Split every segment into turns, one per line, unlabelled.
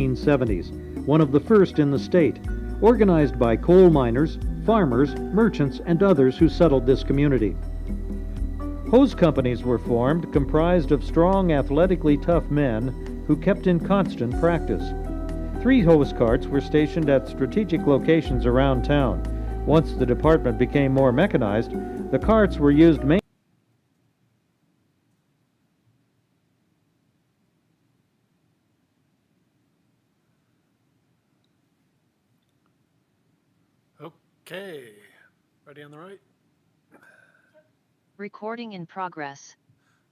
1970s, one of the first in the state, organized by coal miners, farmers, merchants, and others who settled this community. Hose companies were formed, comprised of strong, athletically tough men who kept in constant practice. 3 hose carts were stationed at strategic locations around town. Once the department became more mechanized, the carts were used mainly.
Okay, ready on the right?
Recording in progress.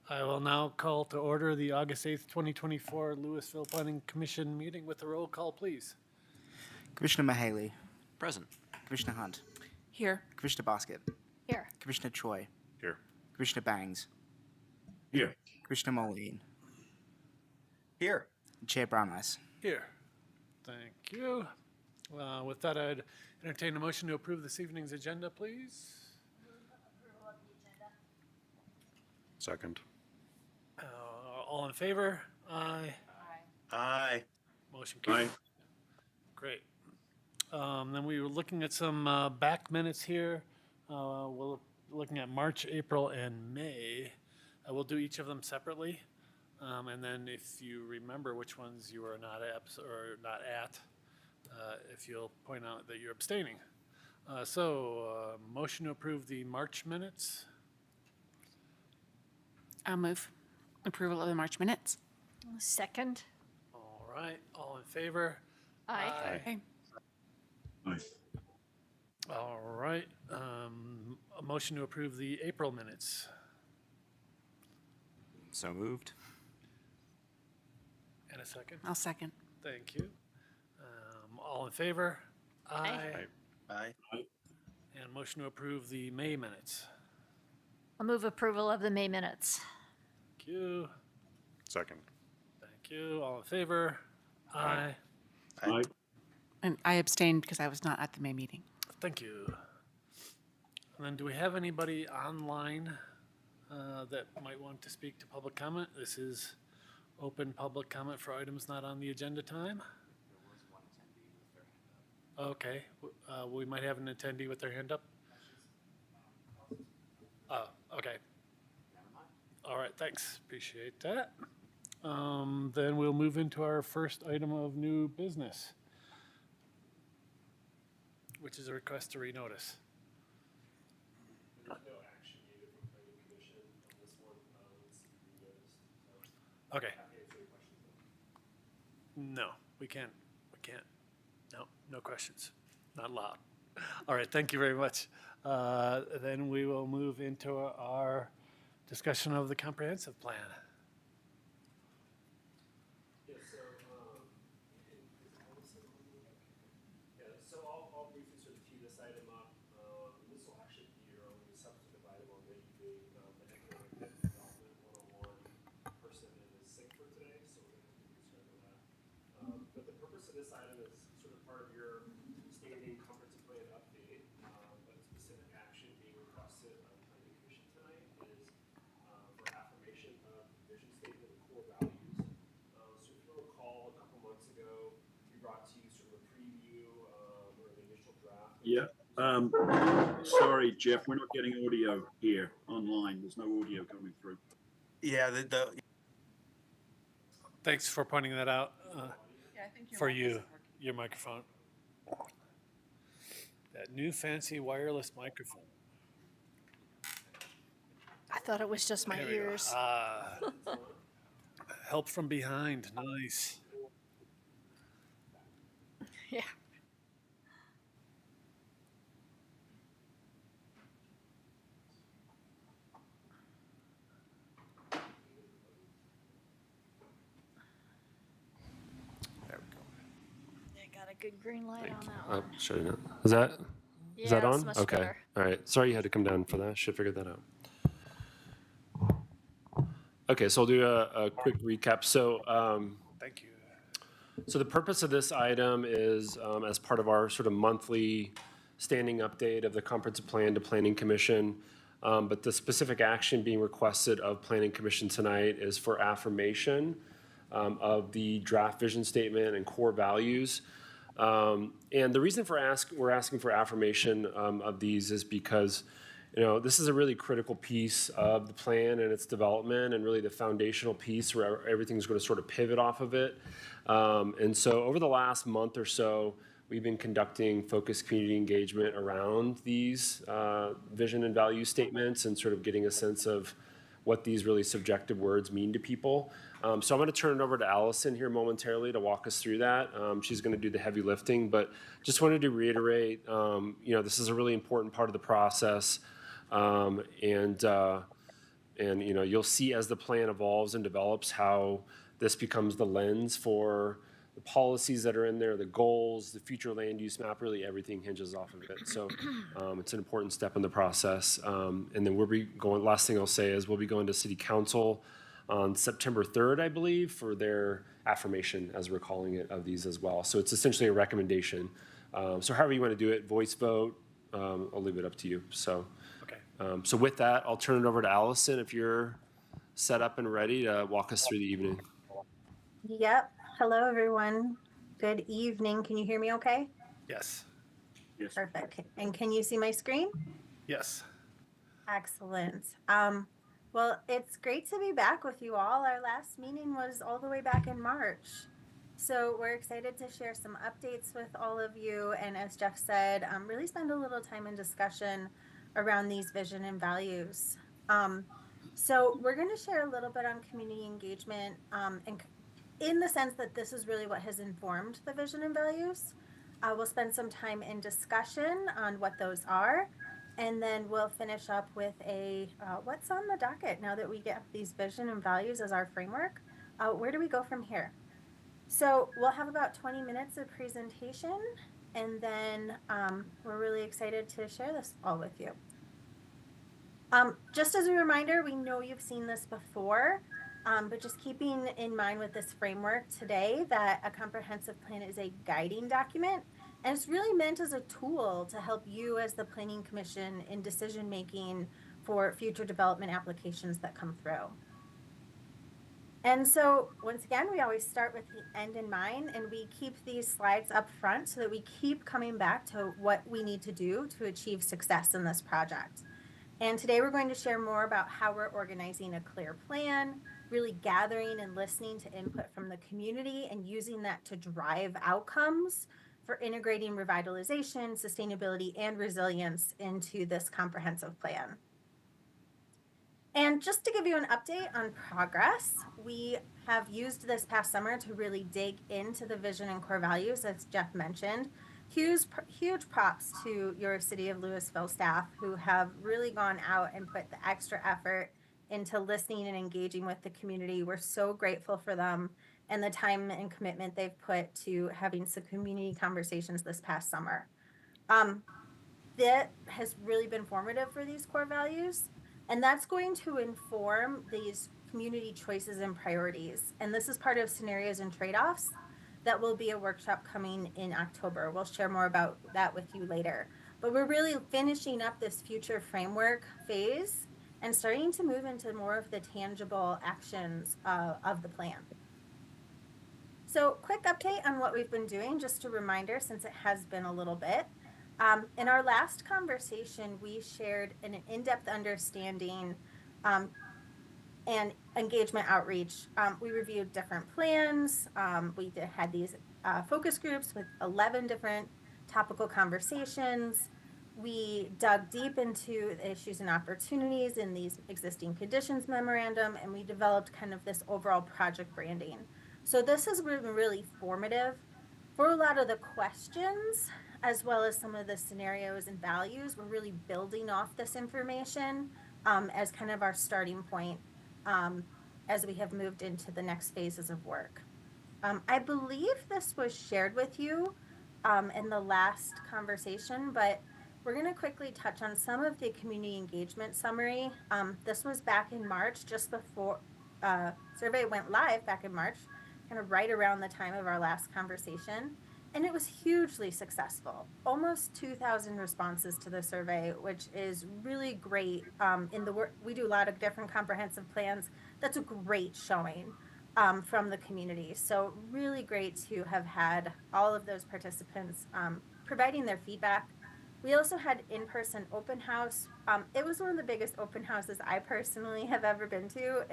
I will now call to order the August 8th, 2024 Louisville Planning Commission meeting with a roll call, please.
Commissioner Mahaley.
Present.
Commissioner Hunt.
Here.
Commissioner Basket.
Here.
Commissioner Choi.
Here.
Commissioner Bangs.
Here.
Commissioner Moline.
Here.
Chair Brown Eyes.
Here. Thank you. With that, I'd entertain a motion to approve this evening's agenda, please.
Second.
All in favor? Aye.
Aye.
Motion carried. Great. Then we were looking at some back minutes here. We're looking at March, April, and May. We'll do each of them separately. And then if you remember which ones you were not at, if you'll point out that you're abstaining. Motion to approve the March minutes.
I'll move approval of the March minutes.
Second.
All right, all in favor?
Aye.
Okay.
All right, a motion to approve the April minutes.
So moved.
And a second.
I'll second.
Thank you. All in favor?
Aye.
Aye.
And motion to approve the May minutes.
I'll move approval of the May minutes.
Thank you.
Second.
Thank you. All in favor? Aye.
Aye.
And I abstained because I was not at the May meeting.
Thank you. And then do we have anybody online that might want to speak to public comment? This is open public comment for items not on the agenda time. Okay, we might have an attendee with their hand up. Oh, okay. All right, thanks. Appreciate that. Then we'll move into our first item of new business, which is a request to renotice.
There's no action needed from planning commission on this one. It's renoticed.
Okay.
Happy to answer any questions.
No, we can't. No, no questions. Not allowed. All right, thank you very much. Then we will move into our discussion of the comprehensive plan.
So I'll briefly sort of tee this item up. This will actually be your only substantive item on the evening. The Economic Development 101 person is sick for today, so we're going to have to reschedule that. But the purpose of this item is sort of part of your standing comprehensive plan update. But a specific action being requested by the planning commission tonight is for affirmation of the vision statement and core values. So if you recall, a couple months ago, we brought to you sort of a preview or the initial draft.
Yeah. Sorry, Jeff, we're not getting audio here online. There's no audio coming through.
Yeah,
Thanks for pointing that out
Yeah, I think
for you, your microphone. That new fancy wireless microphone.
I thought it was just my
There we go.
ears.
Help from behind, nice.
Yeah.
there we go.
I got a good green light on that
Oh,
one.
shutting it. Is that
Yeah,
that
that's
on?
much
Okay.
better.
All right. Sorry you had to come down for that. Should figure that out. Okay, so I'll do a quick recap.
Thank you.
So the purpose of this item is as part of our sort of monthly standing update of the comprehensive plan to Planning Commission. But the specific action being requested of Planning Commission tonight is for affirmation of the draft vision statement and core values. And the reason we're asking for affirmation of these is because, this is a really critical piece of the plan and its development, and really the foundational piece where everything's going to sort of pivot off of it. And so over the last month or so, we've been conducting focused community engagement around these vision and value statements and sort of getting a sense of what these really subjective words mean to people. So I'm going to turn it over to Allison here momentarily to walk us through that. She's going to do the heavy lifting, but just wanted to reiterate, this is a really important part of the process. And you'll see as the plan evolves and develops how this becomes the lens for the policies that are in there, the goals, the future land use map, really everything hinges off of it. So it's an important step in the process. And then last thing I'll say is we'll be going to City Council on September 3rd, I believe, for their affirmation, as we're calling it, of these as well. So it's essentially a recommendation. So however you want to do it, voice vote, I'll leave it up to you. So, so with that, I'll turn it over to Allison if you're set up and ready to walk us through the evening.
Yep. Hello, everyone. Good evening. Can you hear me okay?
Yes.
Yes.
Perfect. And can you see my screen?
Yes.
Excellent. Well, it's great to be back with you all. Our last meeting was all the way back in March. So we're excited to share some updates with all of you. And as Jeff said, really spend a little time in discussion around these vision and values. So we're going to share a little bit on community engagement and in the sense that this is really what has informed the vision and values. We'll spend some time in discussion on what those are. And then we'll finish up with what's on the docket now that we get these vision and values as our framework. Where do we go from here? So we'll have about 20 minutes of presentation, and then we're really excited to share this all with you. Just as a reminder, we know you've seen this before, but just keeping in mind with this framework today that a comprehensive plan is a guiding document. And it's really meant as a tool to help you as the Planning Commission in decision making for future development applications that come through. And so once again, we always start with the end in mind, and we keep these slides up front so that we keep coming back to what we need to do to achieve success in this project. And today we're going to share more about how we're organizing a clear plan, really gathering and listening to input from the community and using that to drive outcomes for integrating revitalization, sustainability, and resilience into this comprehensive plan. And just to give you an update on progress, we have used this past summer to really dig into the vision and core values, as Jeff mentioned. Huge props to your City of Louisville staff who have really gone out and put the extra effort into listening and engaging with the community. We're so grateful for them and the time and commitment they've put to having some community conversations this past summer. That has really been formative for these core values, and that's going to inform these community choices and priorities. And this is part of scenarios and trade-offs that will be a workshop coming in October. We'll share more about that with you later. But we're really finishing up this future framework phase and starting to move into more of the tangible actions of the plan. So quick update on what we've been doing, just a reminder since it has been a little bit. In our last conversation, we shared an in-depth understanding and engagement outreach. We reviewed different plans. We had these focus groups with 11 different topical conversations. We dug deep into the issues and opportunities in these existing conditions memorandum, and we developed kind of this overall project branding. So this has been really formative for a lot of the questions, as well as some of the scenarios and values. We're really building off this information as kind of our starting point as we have moved into the next phases of work. I believe this was shared with you in the last conversation, but we're going to quickly touch on some of the community engagement summary. This was back in March, just before survey went live back in March, kind of right around the time of our last conversation. And it was hugely successful. Almost 2,000 responses to the survey, which is really great. In the work, we do a lot of different comprehensive plans. That's a great showing. from the community. So really great to have had all of those participants providing their feedback. We also had in-person open house. It was one of the biggest open houses I personally have ever been to.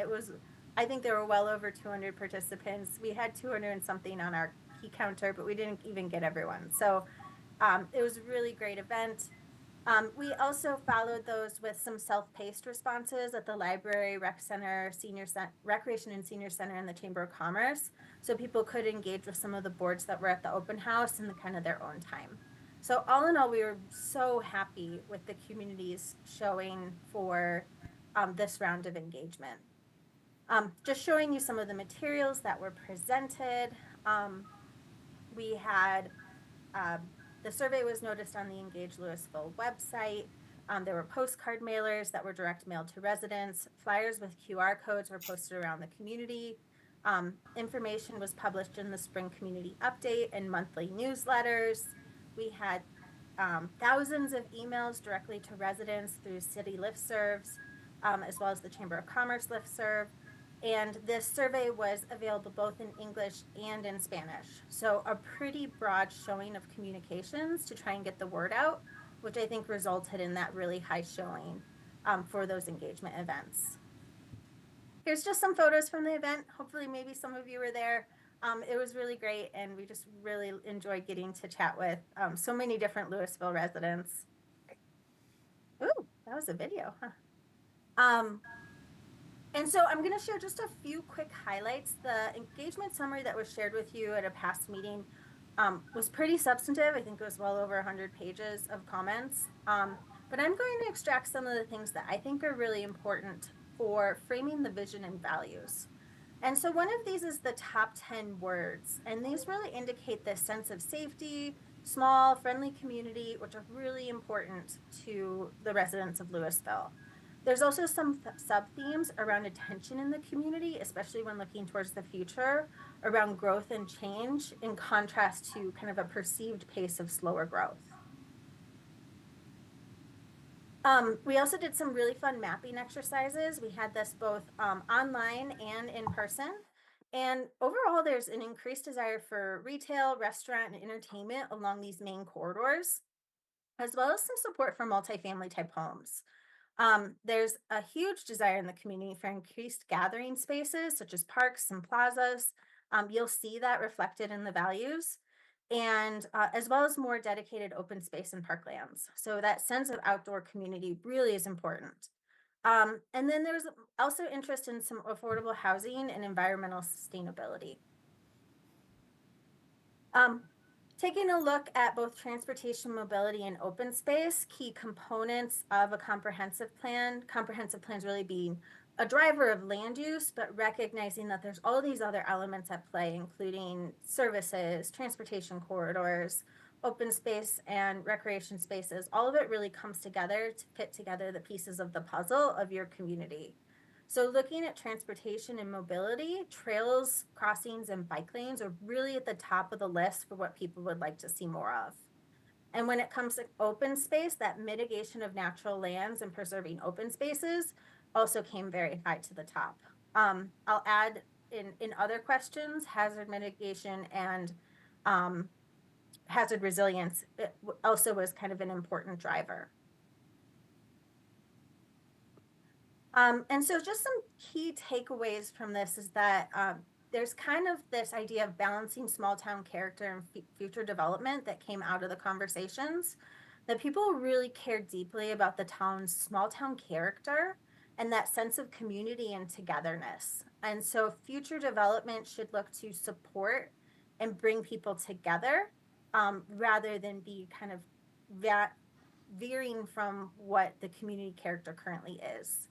I think there were well over 200 participants. We had 200 and something on our key counter, but we didn't even get everyone. So it was a really great event. We also followed those with some self-paced responses at the library, rec center, recreation and senior center, and the Chamber of Commerce. So people could engage with some of the boards that were at the open house in the kind of their own time. So all in all, we were so happy with the community's showing for this round of engagement. Just showing you some of the materials that were presented. We had the survey was noticed on the Engage Louisville website. There were postcard mailers that were direct mailed to residents. Flyers with QR codes were posted around the community. Information was published in the Spring Community Update and monthly newsletters. We had thousands of emails directly to residents through city listservs, as well as the Chamber of Commerce listserv. And this survey was available both in English and in Spanish. So a pretty broad showing of communications to try and get the word out, which I think resulted in that really high showing for those engagement events. Here's just some photos from the event. Hopefully maybe some of you were there. It was really great, and we just really enjoyed getting to chat with so many different Louisville residents. Ooh, that was a video, huh? And so I'm going to share just a few quick highlights. The engagement summary that was shared with you at a past meeting was pretty substantive. I think it was well over 100 pages of comments. But I'm going to extract some of the things that I think are really important for framing the vision and values. And so one of these is the top 10 words. And these really indicate this sense of safety, small, friendly community, which are really important to the residents of Louisville. There's also some sub-themes around attention in the community, especially when looking towards the future, around growth and change in contrast to kind of a perceived pace of slower growth. We also did some really fun mapping exercises. We had this both online and in person. And overall, there's an increased desire for retail, restaurant, and entertainment along these main corridors, as well as some support for multifamily type homes. There's a huge desire in the community for increased gathering spaces, such as parks and plazas. You'll see that reflected in the values, and as well as more dedicated open space and parklands. So that sense of outdoor community really is important. And then there's also interest in some affordable housing and environmental sustainability. Taking a look at both transportation, mobility, and open space, key components of a comprehensive plans really being a driver of land use, but recognizing that there's all these other elements at play, including services, transportation corridors, open space, and recreation spaces. All of it really comes together to fit together the pieces of the puzzle of your community. So looking at transportation and mobility, trails, crossings, and bike lanes are really at the top of the list for what people would like to see more of. And when it comes to open space, that mitigation of natural lands and preserving open spaces also came very high to the top. I'll add in other questions, hazard mitigation and hazard resilience also was kind of an important driver. And so just some key takeaways from this is that there's kind of this idea of balancing small town character and future development that came out of the conversations, that people really cared deeply about the town's small town character and that sense of community and togetherness. And so future development should look to support and bring people together rather than be kind of veering from what the community character currently is.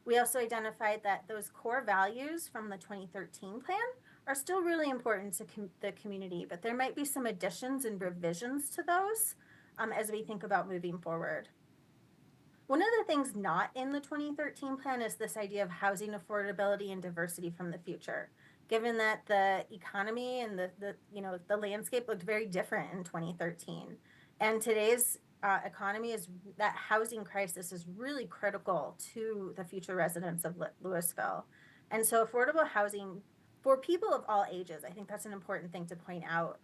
We also identified that those core values from the 2013 plan are still really important to the community, but there might be some additions and revisions to those as we think about moving forward. One of the things not in the 2013 plan is this idea of housing affordability and diversity from the future, given that the economy and the landscape looked very different in 2013. And today's economy is that housing crisis is really critical to the future residents of Louisville. And so affordable housing for people of all ages, I think that's an important thing to point out,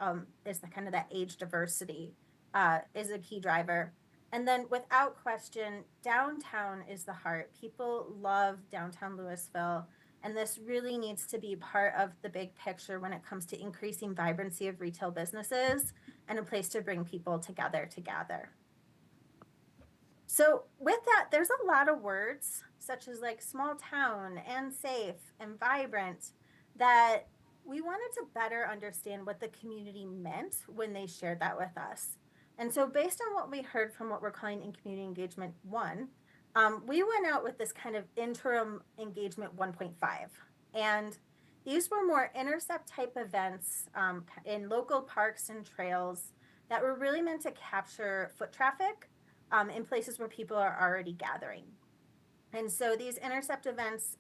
is the kind of that age diversity is a key driver. And then without question, downtown is the heart. People love downtown Louisville, and this really needs to be part of the big picture when it comes to increasing vibrancy of retail businesses and a place to bring people together to gather. So with that, there's a lot of words such as like small town and safe and vibrant that we wanted to better understand what the community meant when they shared that with us. And so based on what we heard from what we're calling in Community Engagement 1, we went out with this kind of interim engagement 1.5. And these were more intercept type events in local parks and trails that were really meant to capture foot traffic in places where people are already gathering. And so these intercept events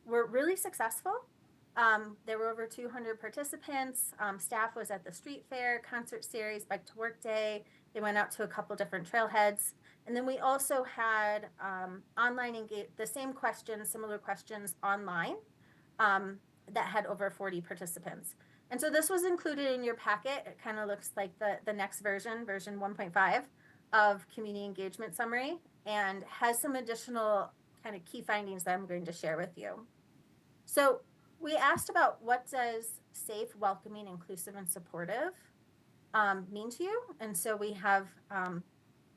were really successful. There were over 200 participants. Staff was at the street fair, concert series, bike to work day. They went out to a couple different trailheads. And then we also had online the same questions, similar questions online that had over 40 participants. And so this was included in your packet. It kind of looks like the next version 1.5 of Community Engagement Summary, and has some additional kind of key findings that I'm going to share with you. So we asked about what does safe, welcoming, inclusive, and supportive mean to you? And so we have,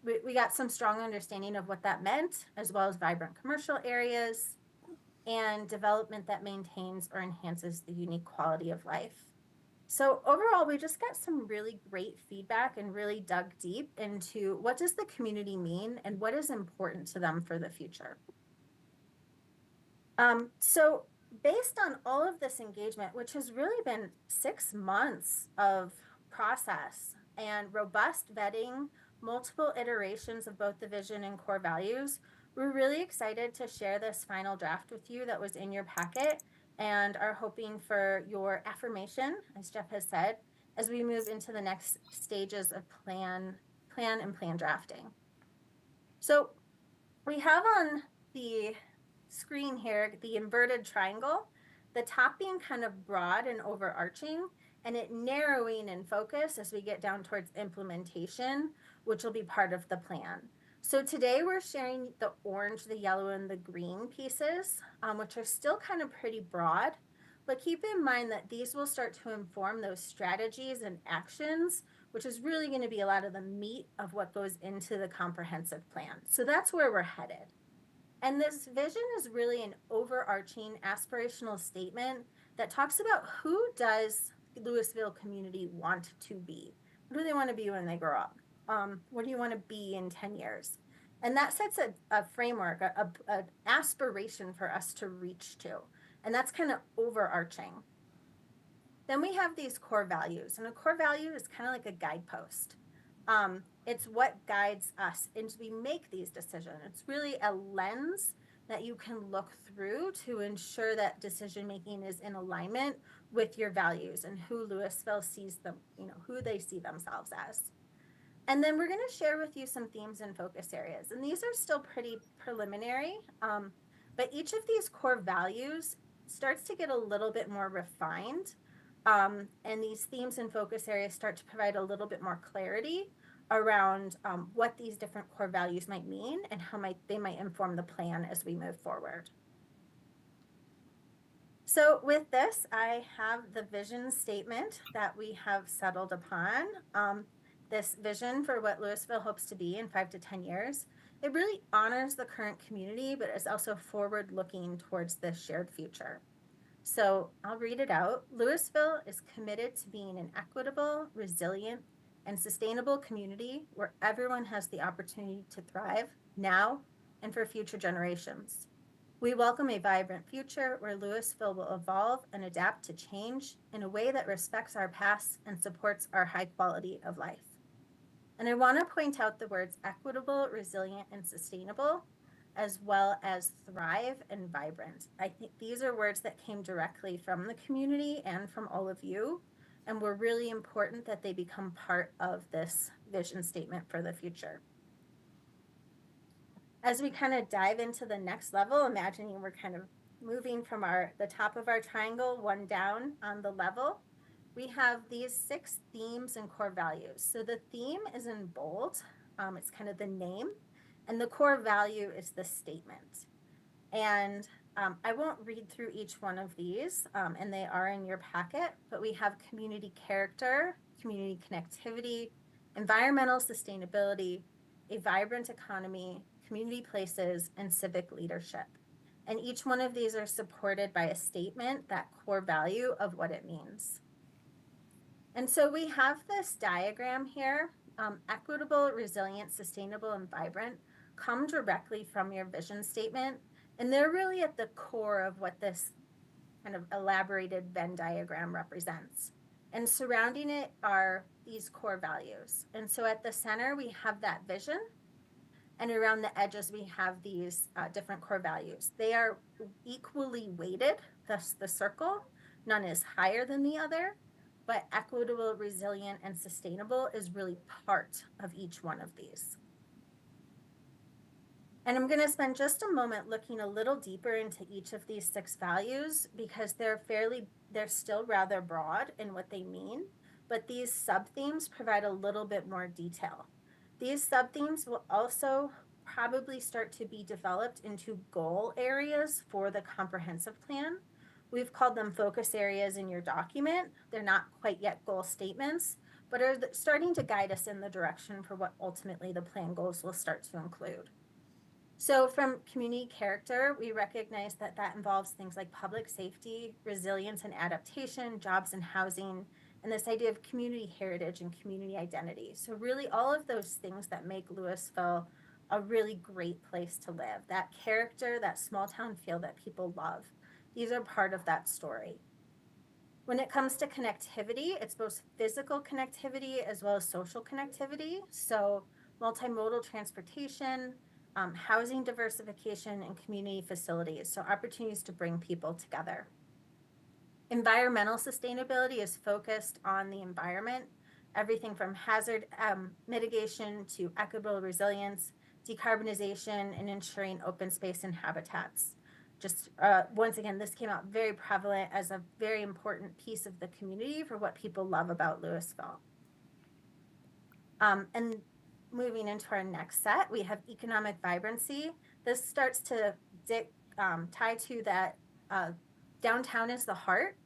we got some strong understanding of what that meant, as well as vibrant commercial areas and development that maintains or enhances the unique quality of life. So overall, we just got some really great feedback and really dug deep into what does the community mean and what is important to them for the future. So based on all of this engagement, which has really been 6 months of process and robust vetting, multiple iterations of both the vision and core values, we're really excited to share this final draft with you that was in your packet, and are hoping for your affirmation, as Jeff has said, as we move into the next stages of plan drafting. So we have on the screen here the inverted triangle, the top being kind of broad and overarching, and it narrowing in focus as we get down towards implementation, which will be part of the plan. So today we're sharing the orange, the yellow, and the green pieces, which are still kind of pretty broad, but keep in mind that these will start to inform those strategies and actions, which is really going to be a lot of the meat of what goes into the comprehensive plan. So that's where we're headed. And this vision is really an overarching aspirational statement that talks about who does Louisville community want to be? What do they want to be when they grow up? What do you want to be in 10 years? And that sets a framework, an aspiration for us to reach to. And that's kind of overarching. Then we have these core values. And a core value is kind of like a guidepost. It's what guides us as we make these decisions. It's really a lens that you can look through to ensure that decision making is in alignment with your values and who Louisville sees them, who they see themselves as. And then we're going to share with you some themes and focus areas. And these are still pretty preliminary, but each of these core values starts to get a little bit more refined. And these themes and focus areas start to provide a little bit more clarity around what these different core values might mean and how they might inform the plan as we move forward. So with this, I have the vision statement that we have settled upon. This vision for what Louisville hopes to be in 5 to 10 years. It really honors the current community, but is also forward-looking towards this shared future. So I'll read it out. Louisville is committed to being an equitable, resilient, and sustainable community where everyone has the opportunity to thrive now and for future generations. We welcome a vibrant future where Louisville will evolve and adapt to change in a way that respects our past and supports our high quality of life. And I want to point out the words equitable, resilient, and sustainable, as well as thrive and vibrant. I think these are words that came directly from the community and from all of you, and were really important that they become part of this vision statement for the future. As we kind of dive into the next level, imagining we're kind of moving from the top of our triangle, one down on the level, we have these 6 themes and core values. So the theme is in bold. It's kind of the name, and the core value is the statement. And I won't read through each one of these, and they are in your packet, but we have community character, community connectivity, environmental sustainability, a vibrant economy, community places, and civic leadership. And each one of these are supported by a statement, that core value of what it means. And so we have this diagram here, equitable, resilient, sustainable, and vibrant, come directly from your vision statement. And they're really at the core of what this kind of elaborated Venn diagram represents. And surrounding it are these core values. And so at the center, we have that vision. And around the edges, we have these different core values. They are equally weighted, thus the circle. None is higher than the other, but equitable, resilient, and sustainable is really part of each one of these. And I'm going to spend just a moment looking a little deeper into each of these 6 values because they're still rather broad in what they mean, but these sub-themes provide a little bit more detail. These sub-themes will also probably start to be developed into goal areas for the comprehensive plan. We've called them focus areas in your document. They're not quite yet goal statements, but are starting to guide us in the direction for what ultimately the plan goals will start to include. So from community character, we recognize that involves things like public safety, resilience and adaptation, jobs and housing, and this idea of community heritage and community identity. So really all of those things that make Louisville a really great place to live, that character, that small town feel that people love. These are part of that story. When it comes to connectivity, it's both physical connectivity as well as social connectivity. So multimodal transportation, housing diversification, and community facilities. So opportunities to bring people together. Environmental sustainability is focused on the environment, everything from hazard mitigation to equitable resilience, decarbonization, and ensuring open space and habitats. Just once again, this came out very prevalent as a very important piece of the community for what people love about Louisville. And moving into our next set, we have economic vibrancy. This starts to tie to that downtown is the heart,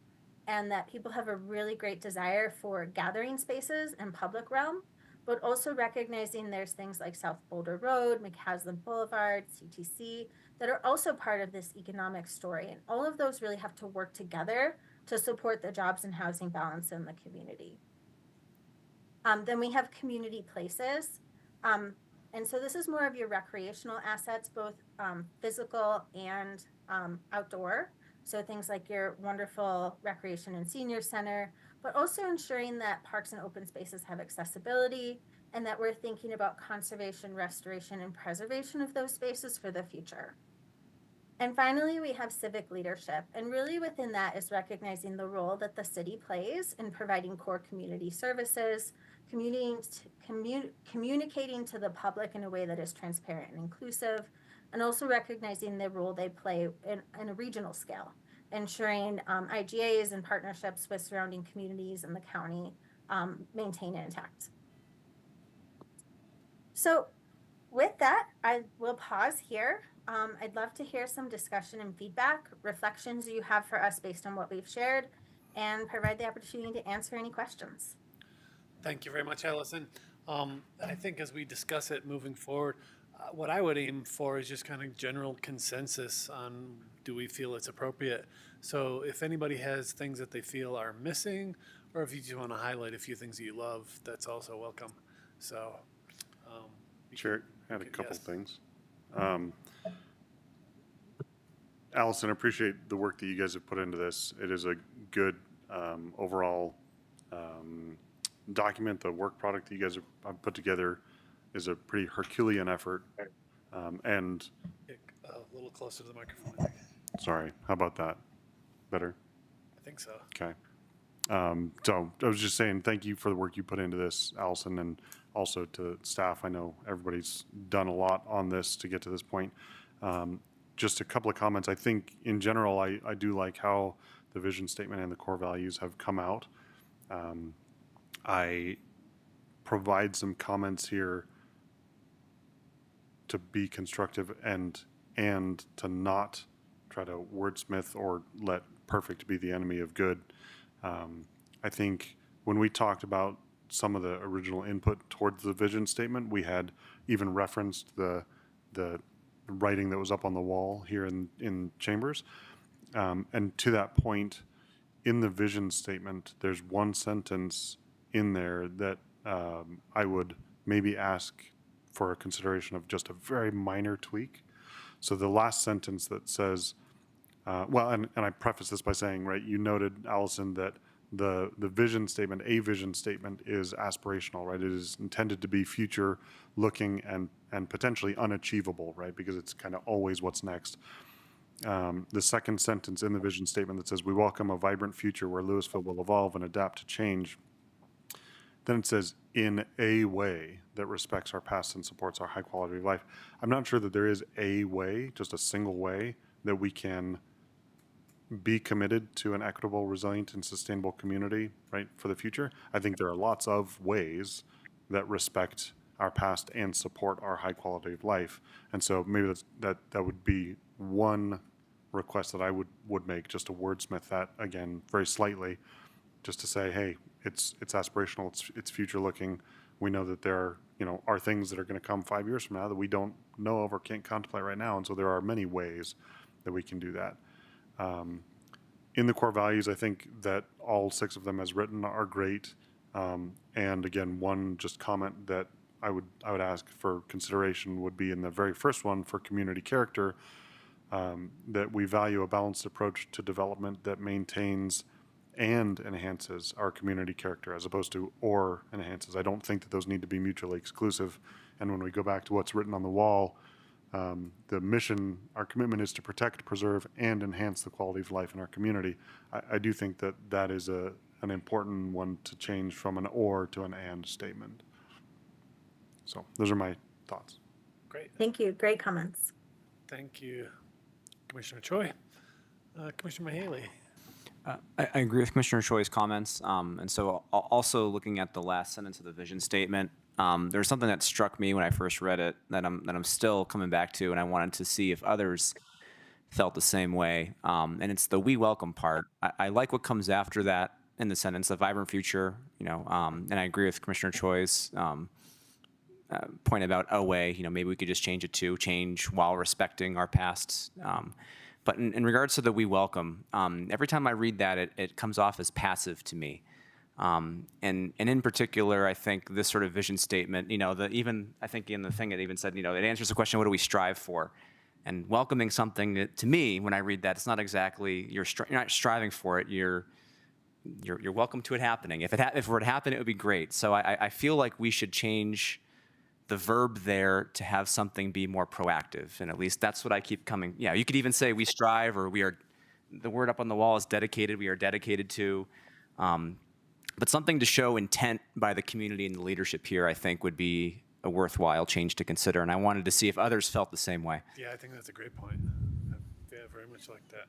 and that people have a really great desire for gathering spaces and public realm, but also recognizing there's things like South Boulder Road, McCaslin Boulevard, CTC, that are also part of this economic story. And all of those really have to work together to support the jobs and housing balance in the community. Then we have community places. And so this is more of your recreational assets, both physical and outdoor. So things like your wonderful recreation and senior center, but also ensuring that parks and open spaces have accessibility and that we're thinking about conservation, restoration, and preservation of those spaces for the future. And finally, we have civic leadership. And really within that is recognizing the role that the city plays in providing core community services, communicating to the public in a way that is transparent and inclusive, and also recognizing the role they play in a regional scale, ensuring IGAs and partnerships with surrounding communities and the county maintain it intact. So with that, I will pause here. I'd love to hear some discussion and feedback, reflections you have for us based on what we've shared, and provide the opportunity to answer any questions.
Thank you very much, Allison. I think as we discuss it moving forward, what I would aim for is just kind of general consensus on do we feel it's appropriate. So if anybody has things that they feel are missing, or if you just want to highlight a few things that you love, that's also welcome. So,
Chair, I had a couple things. Allison, I appreciate the work that you guys have put into this. It is a good overall document. The work product that you guys have put together is a pretty Herculean effort. And
a little closer to the microphone.
sorry, how about that? Better?
I think so.
Okay. So I was just saying thank you for the work you put into this, Allison, and also to staff. I know everybody's done a lot on this to get to this point. just a couple of comments. I think in general, I do like how the vision statement and the core values have come out. I provide some comments here to be constructive and to not try to wordsmith or let perfect be the enemy of good. I think when we talked about some of the original input towards the vision statement, we had even referenced the writing that was up on the wall here in Chambers. And to that point, in the vision statement, there's one sentence in there that I would maybe ask for a consideration of just a very minor tweak. So the last sentence that says, and I preface this by saying, right, you noted, Allison, that the vision statement, a vision statement, is aspirational, right? It is intended to be future looking and potentially unachievable, right? Because it's kind of always what's next. The second sentence in the vision statement that says, we welcome a vibrant future where Louisville will evolve and adapt to change. Then it says, in a way that respects our past and supports our high quality of life. I'm not sure that there is a way, just a single way, that we can be committed to an equitable, resilient, and sustainable community, right, for the future. I think there are lots of ways that respect our past and support our high quality of life. And so maybe that would be one request that I would make, just to wordsmith that again very slightly, just to say, hey, it's aspirational, it's future looking. We know that there are things that are going to come 5 years from now that we don't know of or can't contemplate right now. And so there are many ways that we can do that. In the core values, I think that all 6 of them as written are great. And again, one just comment that I would ask for consideration would be in the very first one for community character, that we value a balanced approach to development that maintains and enhances our community character as opposed to or enhances. I don't think that those need to be mutually exclusive. And when we go back to what's written on the wall, the mission, our commitment is to protect, preserve, and enhance the quality of life in our community. I do think that is an important one to change from an or to an and statement. So those are my thoughts.
Great.
Thank you. Great comments.
Thank you, Commissioner Choi. Commissioner Mahaley.
I agree with Commissioner Choi's comments. And so also looking at the last sentence of the vision statement, there's something that struck me when I first read it that I'm still coming back to, and I wanted to see if others felt the same way. And it's the we welcome part. I like what comes after that in the sentence, a vibrant future, and I agree with Commissioner Choi's point about a way, maybe we could just change it to change while respecting our past. But in regards to the we welcome, every time I read that, it comes off as passive to me. And in particular, I think this sort of vision statement, I think in the thing it even said, it answers the question, what do we strive for? And welcoming something that, to me, when I read that, it's not exactly, you're not striving for it, you're welcome to it happening. If it were to happen, it would be great. So I feel like we should change the verb there to have something be more proactive. And at least that's what I keep coming. Yeah, you could even say we strive, or we are, the word up on the wall is dedicated, we are dedicated to. But something to show intent by the community and the leadership here, I think, would be a worthwhile change to consider. And I wanted to see if others felt the same way.
Yeah, I think that's a great point. Yeah, very much like that.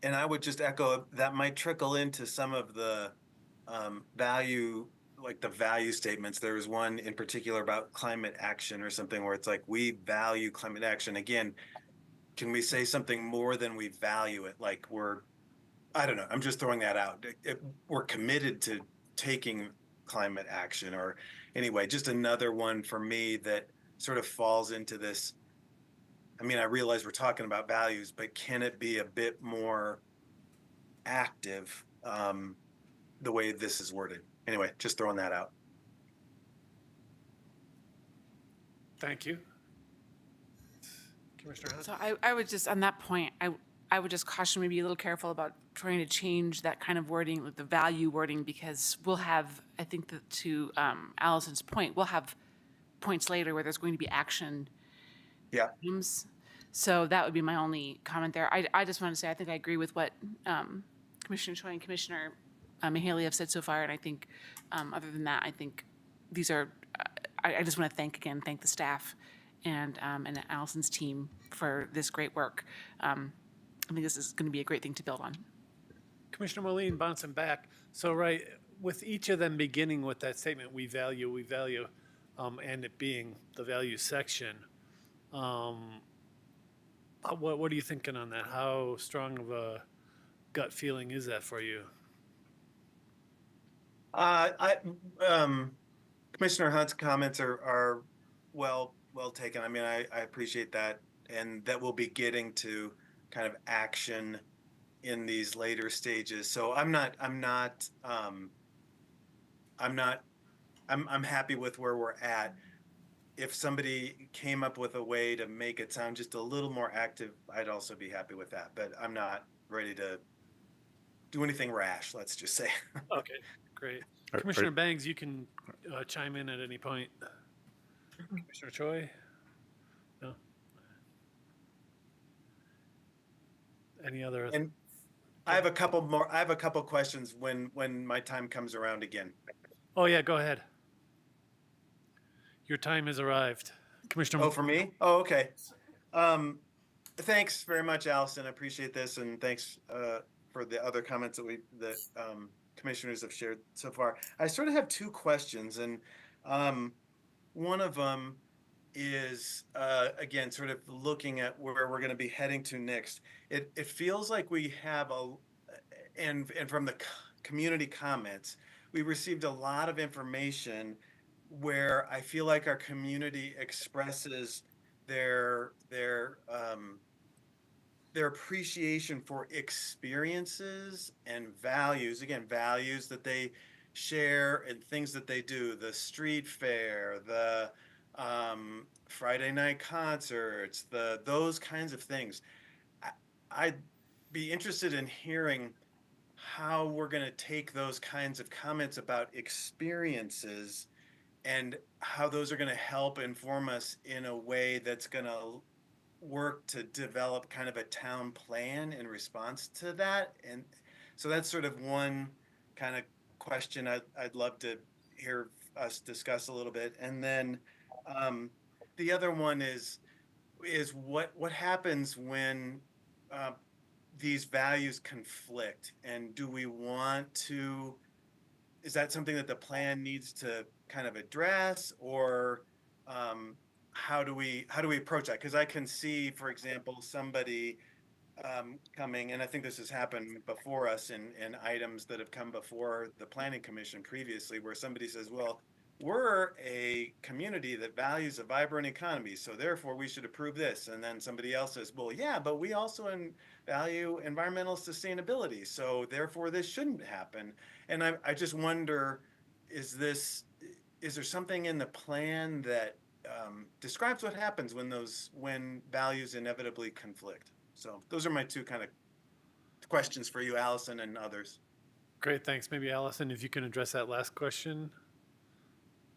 And I would just echo that might trickle into some of the value, like the value statements. There was one in particular about climate action or something where it's like, we value climate action. Again, can we say something more than we value it? Like I don't know, I'm just throwing that out. We're committed to taking climate action, or anyway, just another one for me that sort of falls into this. I mean, I realize we're talking about values, but can it be a bit more active the way this is worded? Anyway, just throwing that out.
Thank you. Commissioner Hunt?
So I would just, on that point, I would just caution maybe a little careful about trying to change that kind of wording, like the value wording, because we'll have, I think that to Allison's point, we'll have points later where there's going to be action.
Yeah.
So that would be my only comment there. I just want to say I think I agree with what Commissioner Choi and Commissioner Mahaley have said so far, and I think other than that, I think these are. I just want to thank the staff and Allison's team for this great work. I think this is going to be a great thing to build on.
Commissioner Moline, bouncing back. So, right, with each of them beginning with that statement, we value, and it being the value section, what are you thinking on that? How strong of a gut feeling is that for you?
Commissioner Hunt's comments are well taken. I mean, I appreciate that, and that we'll be getting to kind of action in these later stages. So I'm happy with where we're at. If somebody came up with a way to make it sound just a little more active, I'd also be happy with that. But I'm not ready to do anything rash, let's just say.
Okay, great. Commissioner Bangs, you can chime in at any point. Commissioner Choi? No? Any other?
And I have a couple questions when my time comes around again.
Oh, yeah, go ahead. Your time has arrived. Commissioner.
Oh, for me? Oh, okay. Thanks very much, Allison. I appreciate this, and thanks for the other comments that commissioners have shared so far. I sort of have two questions, and one of them is again sort of looking at where we're going to be heading to next. It feels like we have and from the community comments, we received a lot of information where I feel like our community expresses their appreciation for experiences and values. Again, values that they share and things that they do. The street fair, the Friday night concerts, those kinds of things. I'd be interested in hearing how we're going to take those kinds of comments about experiences and how those are going to help inform us in a way that's going to work to develop kind of a town plan in response to that. And so that's sort of one kind of question I'd love to hear us discuss a little bit. And then the other one is what happens when these values conflict, and do we want to, is that something that the plan needs to kind of address, or how do we approach that? Because I can see, for example, somebody coming, and I think this has happened before us in items that have come before the Planning Commission previously, where somebody says, well, we're a community that values a vibrant economy, so therefore we should approve this. And then somebody else says, well, yeah, but we also value environmental sustainability, so therefore this shouldn't happen. And I just wonder, is there something in the plan that describes what happens when values inevitably conflict? So those are my two kind of questions for you, Allison, and others.
Great, thanks. Maybe Allison, if you can address that last question.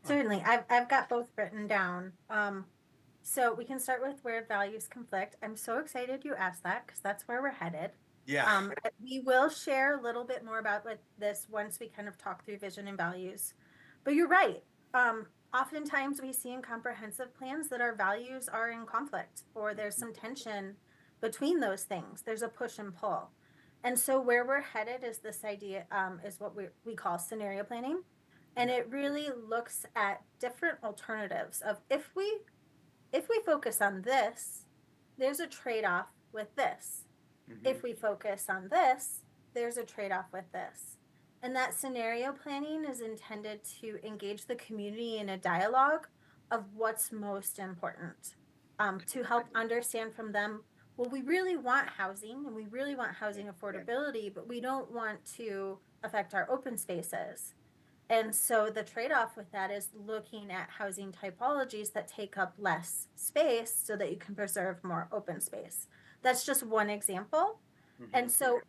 Certainly. I've got both written down. So we can start with where values conflict. I'm so excited you asked that, because that's where we're headed.
Yeah.
We will share a little bit more about this once we kind of talk through vision and values. But you're right. Oftentimes we see in comprehensive plans that our values are in conflict, or there's some tension between those things. There's a push and pull. And so where we're headed is this idea, is what we call scenario planning. And it really looks at different alternatives of if we focus on this, there's a trade-off with this. Mm-hmm. If we focus on this, there's a trade-off with this. And that scenario planning is intended to engage the community in a dialogue of what's most important, to help understand from them, well, we really want housing and we really want housing affordability, but we don't want to affect our open spaces. And so the trade-off with that is looking at housing typologies that take up less space so that you can preserve more open space. That's just one example. Mm-hmm. And so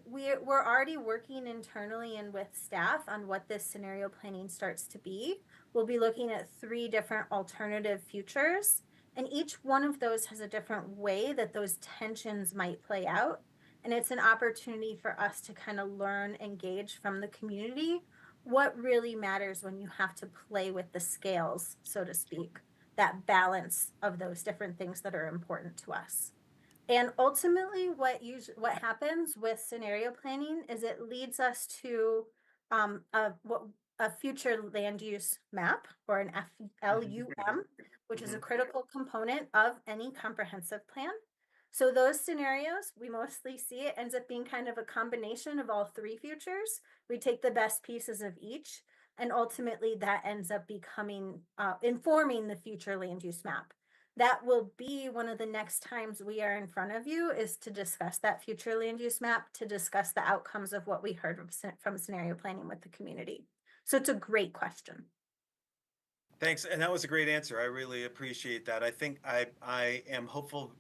we're already working internally and with staff on what this scenario planning starts to be. We'll be looking at 3 different alternative futures, and each one of those has a different way that those tensions might play out. And it's an opportunity for us to kind of learn, engage from the community, what really matters when you have to play with the scales, so to speak, that balance of those different things that are important to us. And ultimately, what happens with scenario planning is it leads us to a future land use map, or an FLUM, which is a critical component of any comprehensive plan. So those scenarios, we mostly see it ends up being kind of a combination of all three futures. We take the best pieces of each, and ultimately that ends up becoming informing the future land use map. That will be one of the next times we are in front of you, is to discuss that future land use map, to discuss the outcomes of what we heard from scenario planning with the community. So it's a great question.
Thanks, and that was a great answer. I really appreciate that. I think I am hopeful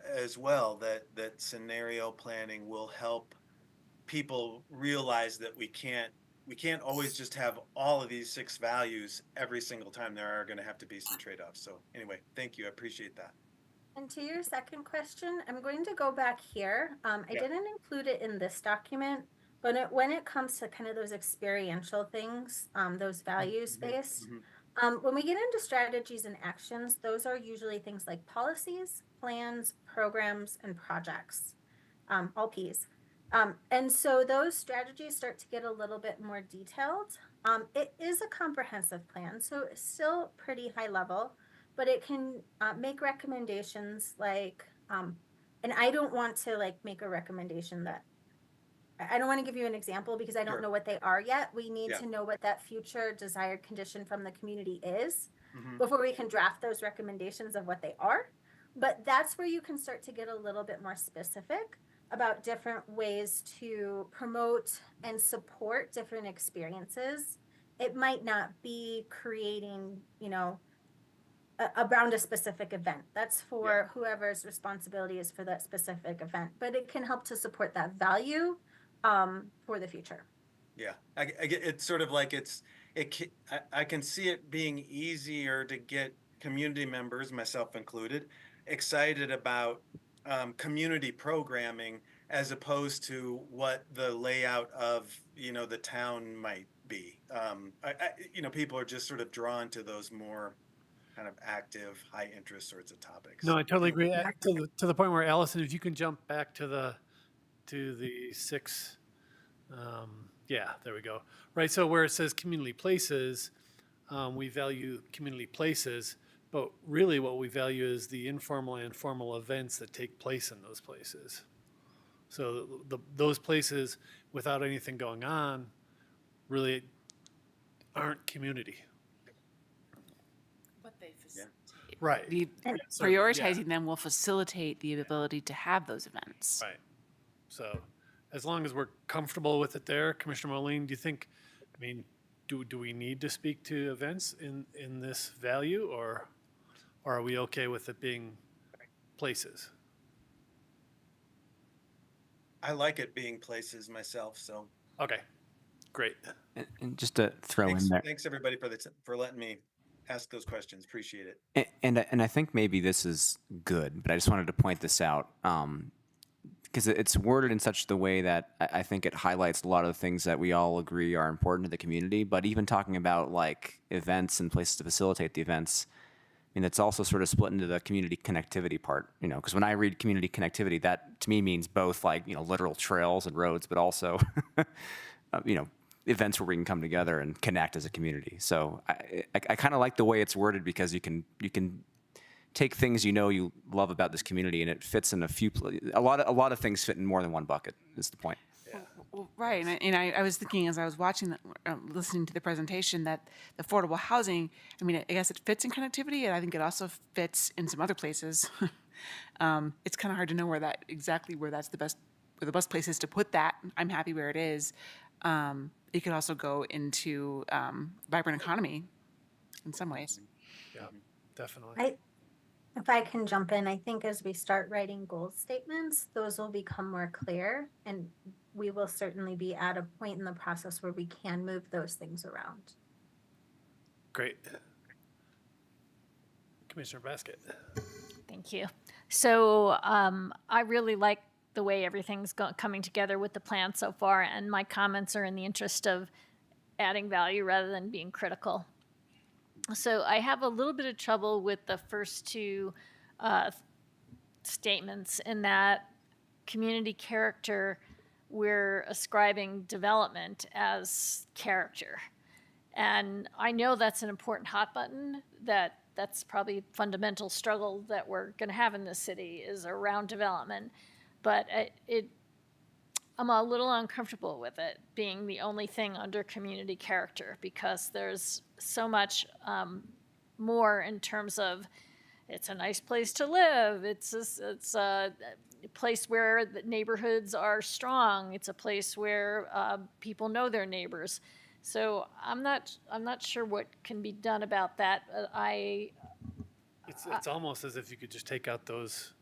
as well that scenario planning will help people realize that we can't always just have all of these 6 values every single time. There are going to have to be some trade-offs. So anyway, thank you. I appreciate that.
And to your second question, I'm going to go back here. I didn't include it in this document, but when it comes to kind of those experiential things, those values-based, when we get into strategies and actions, those are usually things like policies, plans, programs, and projects, all P's. And so those strategies start to get a little bit more detailed. It is a comprehensive plan, so it's still pretty high level, but it can make recommendations like, and I don't want to like make a recommendation that, I don't want to give you an example because I don't know what they are yet. We need to know what that future desired condition from the community is before we can draft those recommendations of what they are. But that's where you can start to get a little bit more specific about different ways to promote and support different experiences. It might not be creating, around a specific event. That's for whoever's responsibility is for that specific event, but it can help to support that value for the future.
Yeah, I get it's sort of like I can see it being easier to get community members, myself included, excited about community programming as opposed to what the layout of the town might be. People are just sort of drawn to those more kind of active, high interest sorts of topics.
No, I totally agree. To the point where, Allison, if you can jump back to the 6, there we go. Right, so where it says community places, we value community places, but really what we value is the informal and formal events that take place in those places. So those places without anything going on really aren't community.
But they facilitate.
Right.
Prioritizing them will facilitate the ability to have those events.
Right. So as long as we're comfortable with it there, Commissioner Moline, do you think, do we need to speak to events in this value, or are we okay with it being places?
I like it being places myself, so.
Okay, great.
And just to throw in there.
Thanks everybody for letting me ask those questions. Appreciate it.
And I think maybe this is good, but I just wanted to point this out because it's worded in such the way that I think it highlights a lot of the things that we all agree are important to the community. But even talking about like events and places to facilitate the events, it's also sort of split into the community connectivity part, because when I read community connectivity, that to me means both like, literal trails and roads, but also, events where we can come together and connect as a community. So I kind of like the way it's worded because you can take things you love about this community and it fits in a lot of things fit in more than one bucket is the point.
Well, right, and I was thinking as I was watching, listening to the presentation, that the affordable housing, I guess it fits in connectivity, and I think it also fits in some other places. It's kind of hard to know where that's the best places to put that. I'm happy where it is. It could also go into vibrant economy in some ways.
Yeah, definitely.
If I can jump in, I think as we start writing goal statements, those will become more clear, and we will certainly be at a point in the process where we can move those things around.
Great. Commissioner Basket.
Thank you. So I really like the way everything's coming together with the plan so far, and my comments are in the interest of adding value rather than being critical. So I have a little bit of trouble with the first two statements in that community character, we're ascribing development as character. And I know that's an important hot button, that's probably a fundamental struggle that we're going to have in this city is around development. But I'm a little uncomfortable with it being the only thing under community character because there's so much more in terms of it's a nice place to live. It's a place where the neighborhoods are strong. It's a place where people know their neighbors. So I'm not sure what can be done about that.
It's almost as if you could just take out those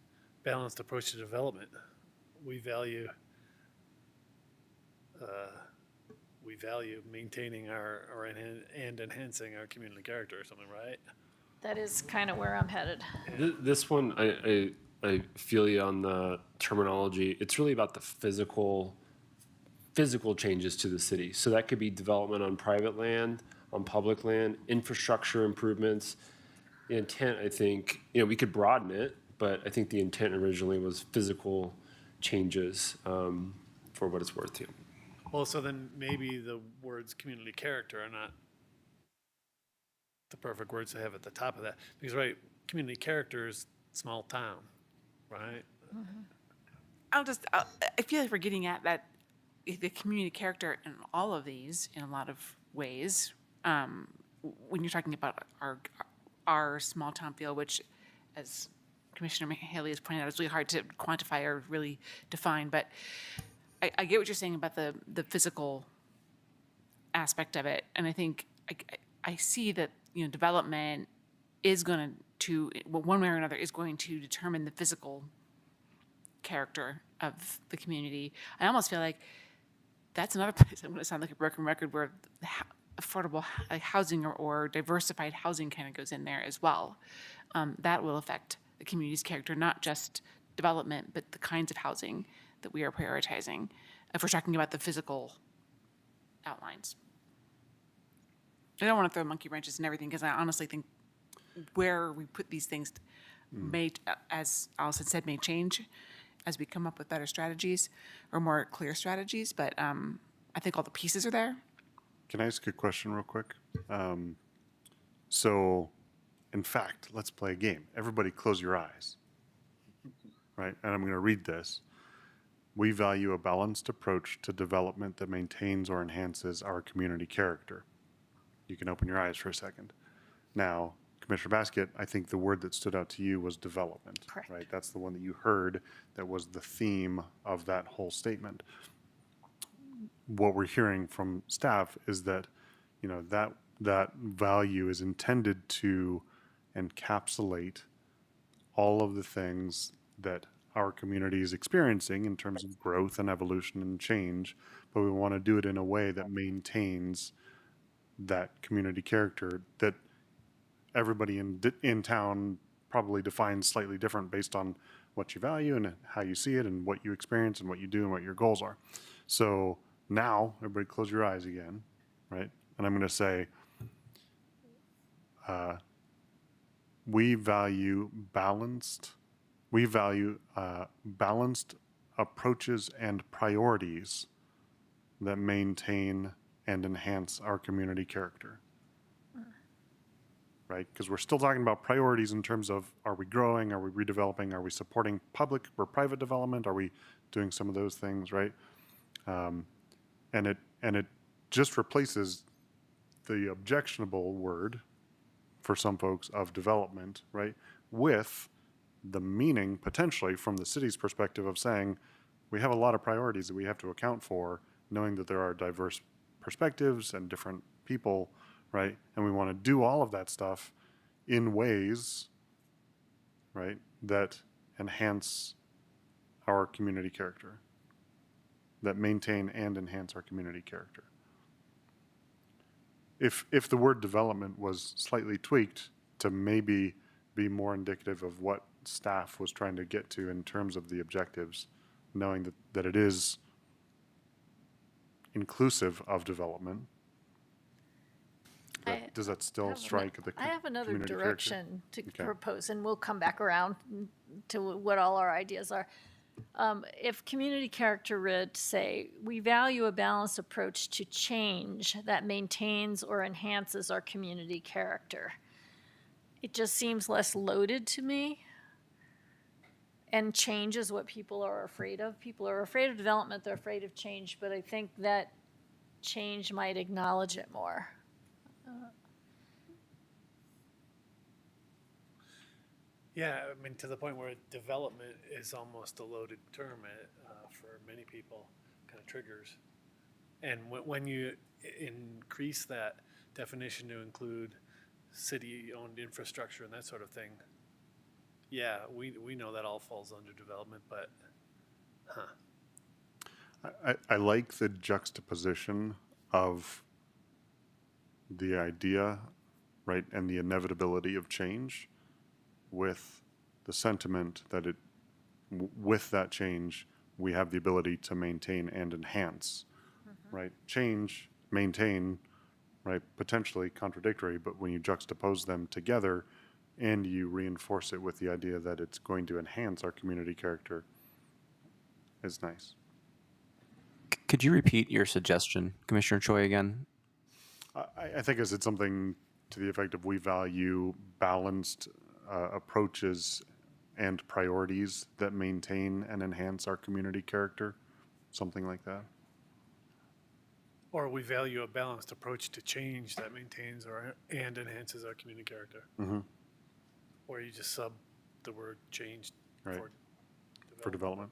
balanced approach to development. We value maintaining and enhancing our community character or something, right?
That is kind of where I'm headed.
This one, I feel you on the terminology. It's really about the physical changes to the city. So that could be development on private land, on public land, infrastructure improvements. The intent, I think, we could broaden it, but I think the intent originally was physical changes for what it's worth to you.
Well, so then maybe the words community character are not the perfect words to have at the top of that. Because, right, community character is small town, right?
Mm-hmm. I feel like we're getting at that, the community character in all of these, in a lot of ways, when you're talking about our small town feel, which, as Commissioner Haley has pointed out, is really hard to quantify or really define, but I get what you're saying about the physical aspect of it, and I think I see that development is going to one way or another is going to determine the physical character of the community. I almost feel like that's another place. I'm going to sound like a broken record where affordable housing or diversified housing kind of goes in there as well. That will affect the community's character, not just development, but the kinds of housing that we are prioritizing if we're talking about the physical outlines. I don't want to throw monkey wrenches and everything because I honestly think where we put these things may, as Allison said, may change as we come up with better strategies or more clear strategies. But I think all the pieces are there.
Can I ask a question real quick? So, in fact, let's play a game. Everybody close your eyes, right? And I'm going to read this. We value a balanced approach to development that maintains or enhances our community character. You can open your eyes for a second. Now, Commissioner Basket, I think the word that stood out to you was development.
Correct.
Right? That's the one that you heard that was the theme of that whole statement. What we're hearing from staff is that, that value is intended to encapsulate all of the things that our community is experiencing in terms of growth and evolution and change, but we want to do it in a way that maintains that community character that everybody in town probably defines slightly different based on what you value and how you see it and what you experience and what you do and what your goals are. So now, everybody close your eyes again, right? And I'm going to say, we value balanced approaches and priorities that maintain and enhance our community character. Right? Because we're still talking about priorities in terms of, are we growing? Are we redeveloping? Are we supporting public or private development? Are we doing some of those things, right? And it just replaces the objectionable word for some folks of development, right? With the meaning potentially from the city's perspective of saying, we have a lot of priorities that we have to account for, knowing that there are diverse perspectives and different people, right? And we want to do all of that stuff in ways, right, that enhance our community character, that maintain and enhance our community character. If the word development was slightly tweaked to maybe be more indicative of what staff was trying to get to in terms of the objectives, knowing that it is inclusive of development.
I
does that
I
still
have
strike the
I have another
community character?
direction to
Okay.
propose, and we'll come back around to what all our ideas are. If community character read, say, we value a balanced approach to change that maintains or enhances our community character. It just seems less loaded to me. And change is what people are afraid of. People are afraid of development, they're afraid of change, but I think that change might acknowledge it more.
Yeah, I mean, to the point where development is almost a loaded term for many people, kind of triggers. And when you increase that definition to include city-owned infrastructure and that sort of thing, yeah, we know that all falls under development, but,
I like the juxtaposition of the idea, right, and the inevitability of change with the sentiment that with that change, we have the ability to maintain and enhance, right? Change, maintain, right, potentially contradictory, but when you juxtapose them together and you reinforce it with the idea that it's going to enhance our community character, is nice.
Could you repeat your suggestion, Commissioner Choi, again?
I think I said something to the effect of we value balanced approaches and priorities that maintain and enhance our community character, something like that.
or we value a balanced approach to change that maintains and enhances our community character.
Mm-hmm.
Or you just sub the word change
Right.
for development.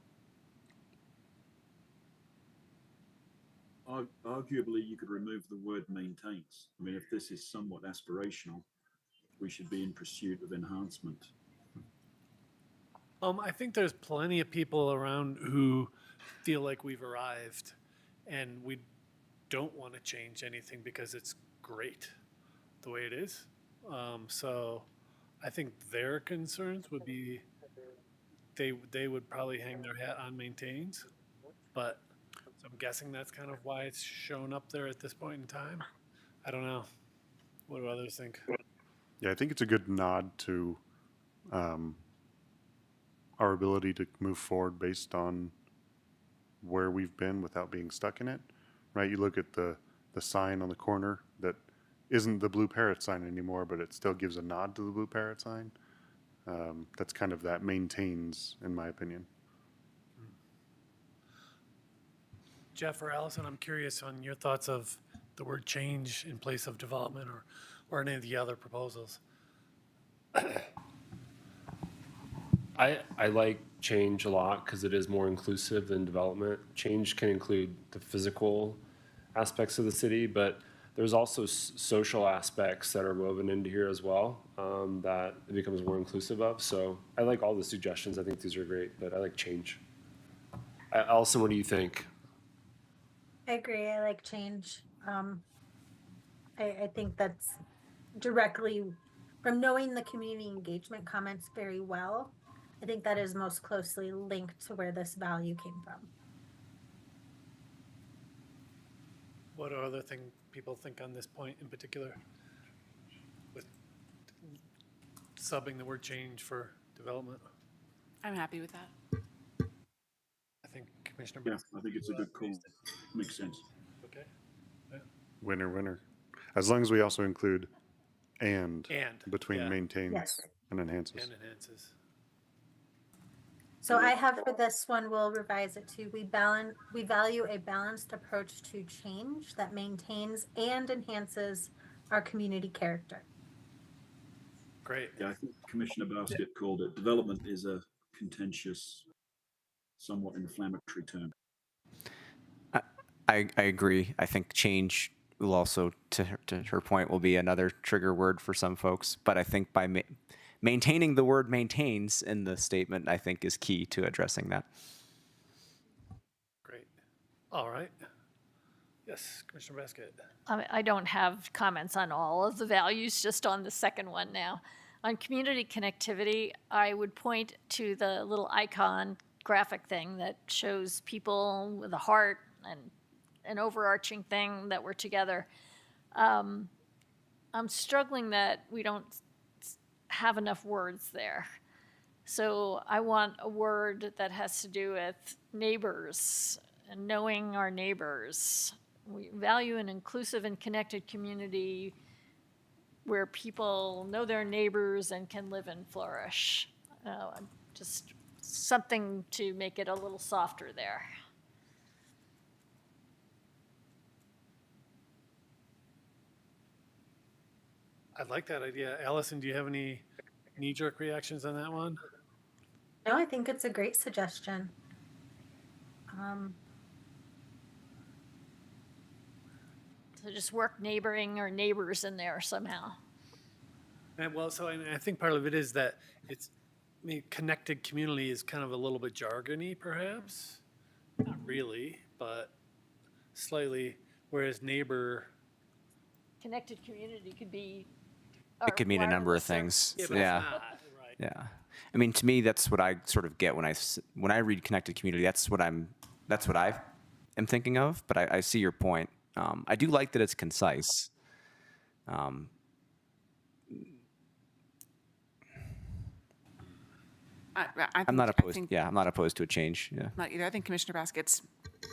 Arguably, you could remove the word maintains. I mean, if this is somewhat aspirational, we should be in pursuit of enhancement.
I think there's plenty of people around who feel like we've arrived and we don't want to change anything because it's great the way it is. So I think their concerns would be they would probably hang their hat on maintains, but so I'm guessing that's kind of why it's shown up there at this point in time. I don't know. What do others think?
Yeah, I think it's a good nod to our ability to move forward based on where we've been without being stuck in it, right? You look at the sign on the corner that isn't the blue parrot sign anymore, but it still gives a nod to the blue parrot sign. That's kind of that maintains, in my opinion.
Jeff or Allison, I'm curious on your thoughts of the word change in place of development or any of the other proposals.
I like change a lot because it is more inclusive than development. Change can include the physical aspects of the city, but there's also social aspects that are woven into here as well that it becomes more inclusive of. So I like all the suggestions. I think these are great, but I like change. Allison, what do you think?
I agree. I like change. I think that's directly from knowing the community engagement comments very well. I think that is most closely linked to where this value came from.
What are other things people think on this point in particular? With subbing the word change for development?
I'm happy with that.
I think Commissioner.
Yeah, I think it's a good call. Makes sense.
Okay.
Winner, winner. As long as we also include and between
yeah.
maintains
Yes.
and enhances.
And enhances.
So I have for this one, we'll revise it to we value a balanced approach to change that maintains and enhances our community character.
Great.
Yeah, I think Commissioner Basket called it. Development is a contentious, somewhat inflammatory term.
I agree. I think change will also, to her point, will be another trigger word for some folks. But I think by maintaining the word maintains in the statement, I think is key to addressing that.
Great. All right. Yes, Commissioner Basket.
I don't have comments on all of the values, just on the second one now. On community connectivity, I would point to the little icon graphic thing that shows people with a heart and an overarching thing that we're together. I'm struggling that we don't have enough words there. So I want a word that has to do with neighbors and knowing our neighbors. We value an inclusive and connected community where people know their neighbors and can live and flourish. Just something to make it a little softer there.
I like that idea. Allison, do you have any knee-jerk reactions on that one?
No, I think it's a great suggestion.
So just work neighboring or neighbors in there somehow.
And well, so I think part of it is that it's, I mean, connected community is kind of a little bit jargony, perhaps. Not really, but slightly. Whereas neighbor,
Connected community could be.
It could mean a number of
wireless
things.
yeah, but
Yeah.
it's not, right?
Yeah. I mean, to me, that's what I sort of get when when I read connected community. That's what I am thinking of. But I see your point. I do like that it's concise. I'm not opposed. Yeah, I'm not opposed to a change. Yeah.
Not either. I think Commissioner Baskett's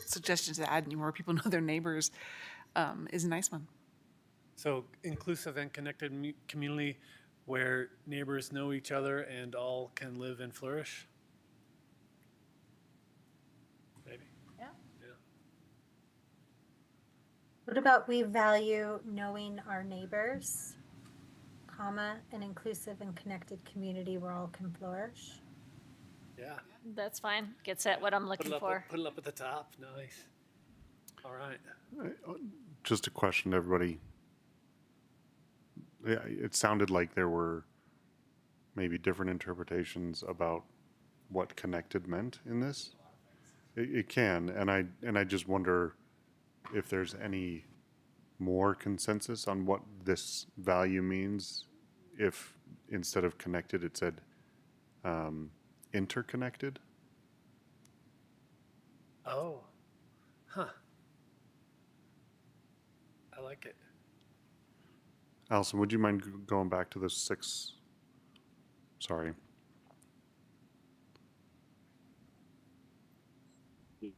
suggestion to add more people know their neighbors is a nice one.
So inclusive and connected community where neighbors know each other and all can live and flourish? Maybe.
Yeah.
Yeah.
What about we value knowing our neighbors, comma, an inclusive and connected community where all can flourish?
Yeah.
That's fine. Gets at what I'm looking for.
Put it up at the top. Nice. All right.
Just a question to everybody. Yeah, it sounded like there were maybe different interpretations about what connected meant in this. It can, and I just wonder if there's any more consensus on what this value means. If instead of connected, it said interconnected.
Oh. Huh. I like it.
Allison, would you mind going back to the 6? Sorry.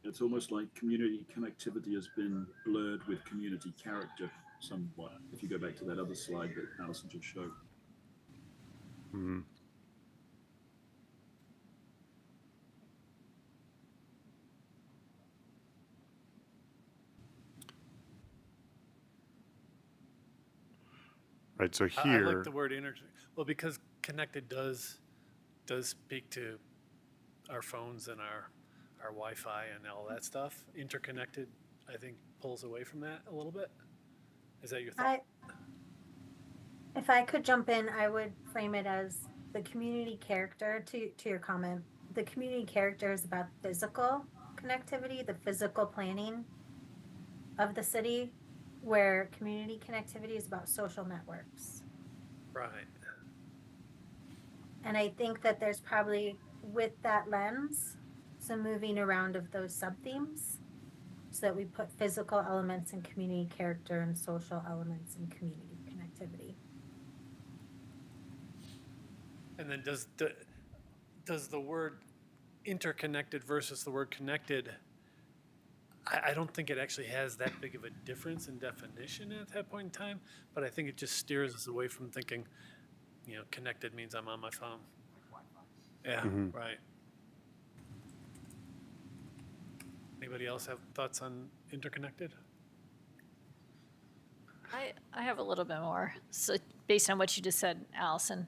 It's almost like community connectivity has been blurred with community character somewhat. If you go back to that other slide that Allison just showed.
Mm-hmm. Right, so
I
here,
like the word well, because connected does speak to our phones and our Wi-Fi and all that stuff. Interconnected, I think, pulls away from that a little bit. Is that your thought?
If I could jump in, I would frame it as the community character, to your comment. The community character is about physical connectivity, the physical planning of the city, where community connectivity is about social networks.
Right.
And I think that there's probably, with that lens, some moving around of those sub-themes so that we put physical elements in community character and social elements in community connectivity.
And then does the word interconnected versus the word connected, I don't think it actually has that big of a difference in definition at that point in time, but I think it just steers us away from thinking, connected means I'm on my phone. Yeah, right. Anybody else have thoughts on interconnected?
I have a little bit more. So based on what you just said, Allison,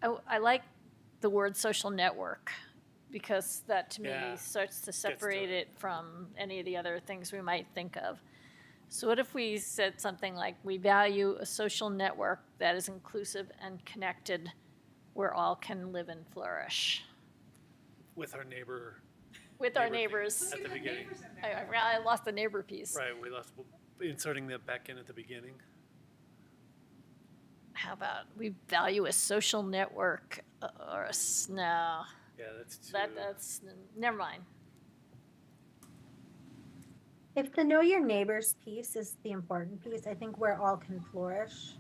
I like the word social network, because that to me starts to separate it from any of the other things we might think of. So what if we said something like, we value a social network that is inclusive and connected where all can live and flourish?
With our neighbor.
With our neighbors.
At the beginning.
I lost the neighbor piece.
Right, we lost, inserting that back in at the beginning.
How about we value a social network or no.
Yeah, that's too.
That's never mind.
If the know your neighbors piece is the important piece, I think where all can flourish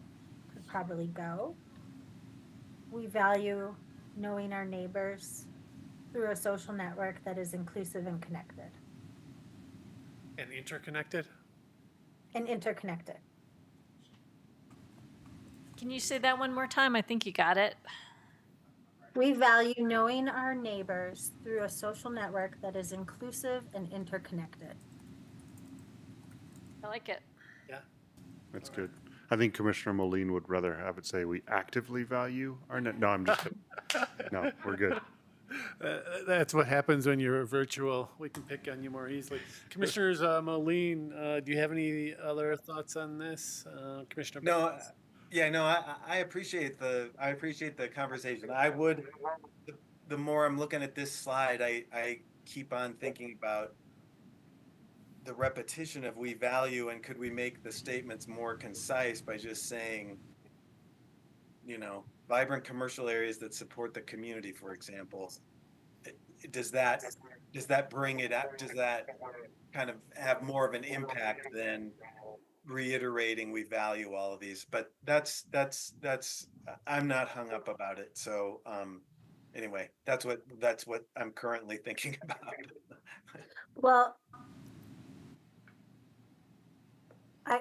could probably go. We value knowing our neighbors through a social network that is inclusive and connected
And interconnected?
and interconnected.
Can you say that one more time? I think you got it.
We value knowing our neighbors through a social network that is inclusive and interconnected.
I like it.
Yeah.
That's good. I think Commissioner Moline would rather have it say we actively value our net. No, I'm just kidding. No, we're good.
That's what happens when you're virtual. We can pick on you more easily. Commissioners Moline, do you have any other thoughts on this? Commissioner?
No, yeah, no, I appreciate the conversation. I would, the more I'm looking at this slide, I keep on thinking about the repetition of we value, and could we make the statements more concise by just saying, vibrant commercial areas that support the community, for example. Does that bring it up? Does that kind of have more of an impact than reiterating we value all of these? But that's I'm not hung up about it. So anyway, that's what I'm currently thinking about.
Well,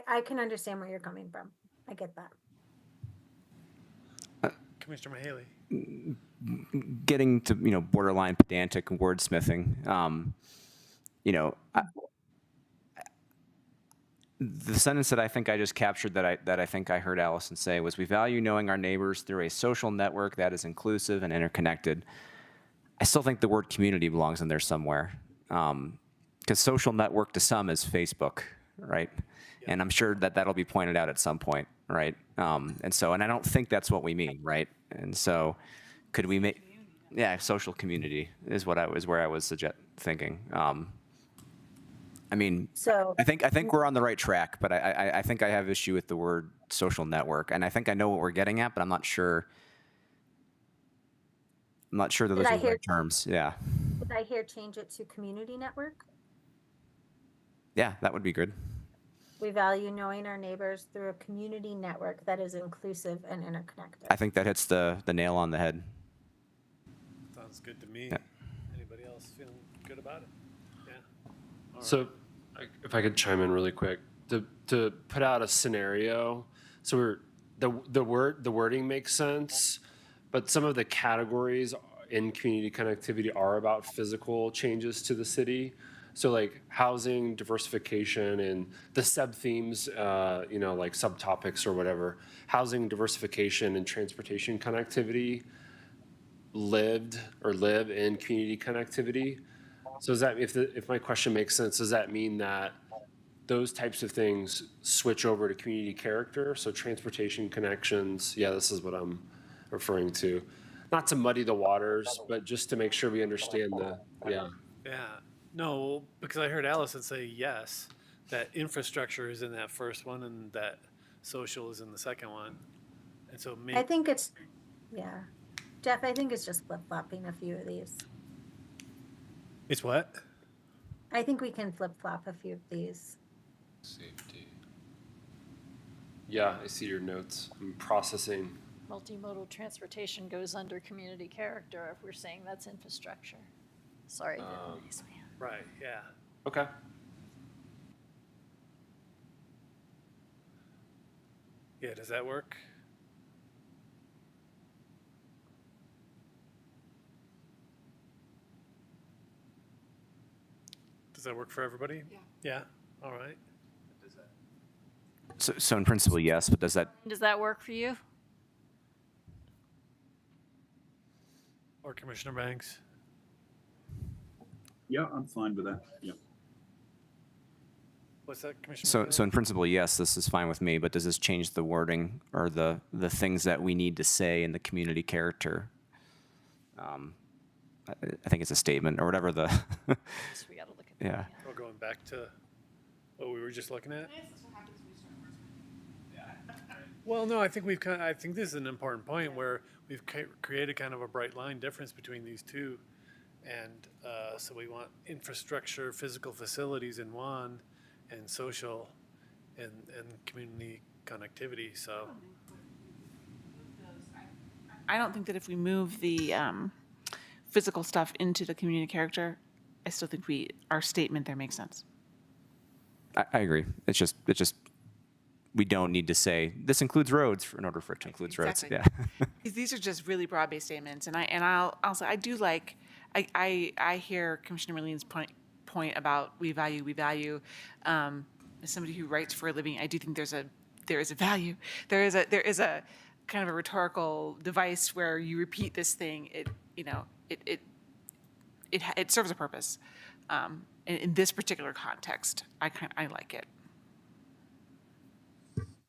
I can understand where you're coming from. I get that.
Commissioner Mahaley.
Getting to borderline pedantic wordsmithing, the sentence that I think I just captured that I think I heard Allison say was, we value knowing our neighbors through a social network that is inclusive and interconnected. I still think the word community belongs in there somewhere, because social network to some is Facebook, right? And I'm sure that'll be pointed out at some point, right? And I don't think that's what we mean, right? And so, could we make, social community is where I was thinking. I mean,
So
I think we're on the right track, but I think I have issue with the word social network, and I think I know what we're getting at, but I'm not sure. that those are the right terms. Yeah.
Did I hear change it to community network?
Yeah, that would be good.
We value knowing our neighbors through a community network that is inclusive and interconnected.
I think that hits the nail on the head.
Sounds good to me.
Yeah.
Anybody else feeling good about it? Yeah. All
So, if I could chime in really quick, to put out a scenario, so the wording makes sense, but some of the categories in community connectivity are about physical changes to the city. So like housing, diversification, and the sub-themes, like subtopics or whatever, housing, diversification, and transportation connectivity live in community connectivity. So is that, if my question makes sense, does that mean that those types of things switch over to community character? So transportation connections, this is what I'm referring to. Not to muddy the waters, but just to make sure we understand
Yeah. No, because I heard Allison say yes, that infrastructure is in that first one and that social is in the second one. And so maybe.
I think it's, Jeff, I think it's just flip-flopping a few of these.
It's what?
I think we can flip-flop a few of these.
Safety. Yeah, I see your notes. I'm processing.
Multimodal transportation goes under community character if we're saying that's infrastructure. Sorry, didn't raise my hand.
Right, yeah.
Okay.
Yeah, does that work? Does that work for everybody? Yeah. Yeah, all right.
So in principle, yes, but does that
work for you?
Or Commissioner Banks?
Yeah, I'm fine with that. Yeah.
What's that, Commissioner?
So in principle, yes, this is fine with me, but does this change the wording or the things that we need to say in the community character? I think it's a statement or whatever the.
So we gotta look at
Yeah.
We're going back to what we were just looking at? Well, no, I think I think this is an important point where we've created kind of a bright line difference between these two. And so we want infrastructure, physical facilities in one, and social and community connectivity. So
I don't think that if we move the physical stuff into the community character, I still think our statement there makes sense.
I agree. It's just we don't need to say this includes roads in order for it to include roads.
Exactly.
Yeah.
Because these are just really broad-based statements, and I'll say I do like I hear Commissioner Merlin's point about we value. As somebody who writes for a living, I do think there is a value. There is a kind of a rhetorical device where you repeat this thing. It serves a purpose. In this particular context, I like it.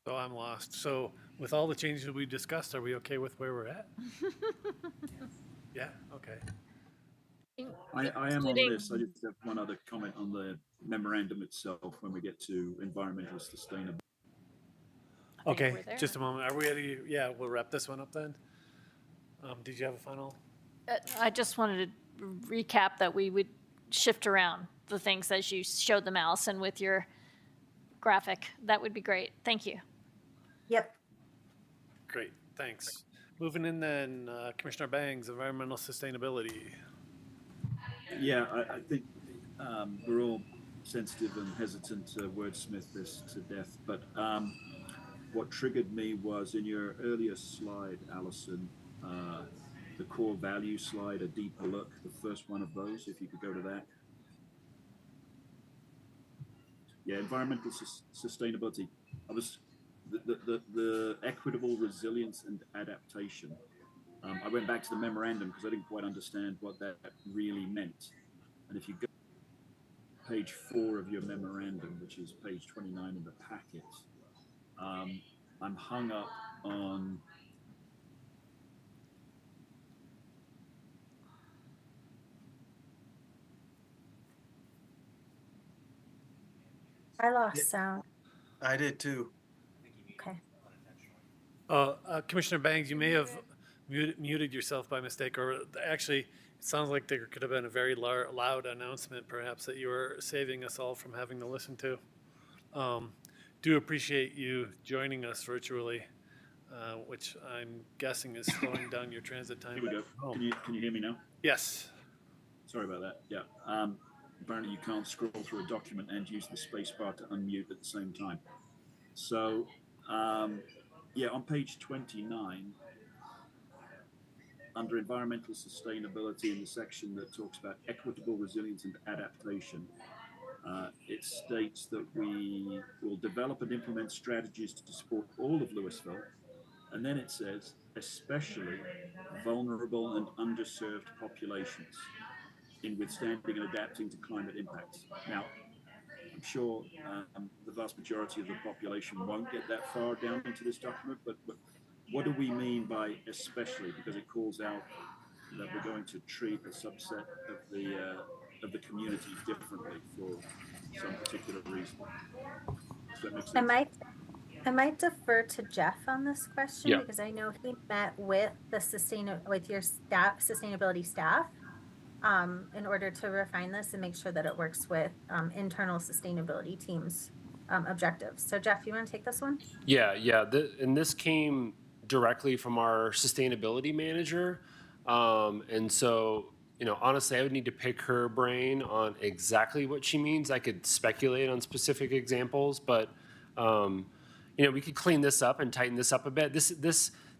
So I'm lost. So with all the changes we discussed, are we okay with where we're at? Yeah, okay.
I am on
Including-
this. I just have one other comment on the memorandum itself when we get to environmental sustainability.
Okay,
we're there.
just a moment. Are we ready? Yeah, we'll wrap this one up then. Did you have a final?
I just wanted to recap that we would shift around the things as you showed them, Allison, with your graphic. That would be great. Thank you.
Yep.
Great, thanks. Moving in then, Commissioner Bangs, environmental sustainability.
Yeah, I think we're all sensitive and hesitant to wordsmith this to death, but what triggered me was in your earlier slide, Allison, the core value slide, a deeper look, the first one of those, if you could go to that. Yeah, environmental sustainability. I was the equitable resilience and adaptation. I went back to the memorandum because I didn't quite understand what that really meant. And if you go to page 4 of your memorandum, which is page 29 in the packet, I'm hung up on
I lost sound.
I did too.
Okay.
Commissioner Bangs, you may have muted yourself by mistake, or actually, it sounds like there could have been a very loud announcement, perhaps, that you were saving us all from having to listen to. Do appreciate you joining us virtually, which I'm guessing is slowing down your transit time.
here we go.
home.
Can you hear me now?
Yes.
Sorry about that. Yeah. Apparently you can't scroll through a document and use the space bar to unmute at the same time. So, yeah, on page 29, under environmental sustainability in the section that talks about equitable resilience and adaptation, it states that we will develop and implement strategies to support all of Louisville. And then it says, especially vulnerable and underserved populations in withstanding and adapting to climate impacts. Now, I'm sure the vast majority of the population won't get that far down into this document, but what do we mean by especially? Because it calls out that we're going to treat a subset of the community differently for some particular reason. Does that make sense?
I might defer to Jeff on this question
Yeah.
because I know he met with with your sustainability staff in order to refine this and make sure that it works with internal sustainability teams' objectives. So Jeff, you want to take this one?
Yeah. And this came directly from our sustainability manager. And so, honestly, I would need to pick her brain on exactly what she means. I could speculate on specific examples, but, we could clean this up and tighten this up a bit.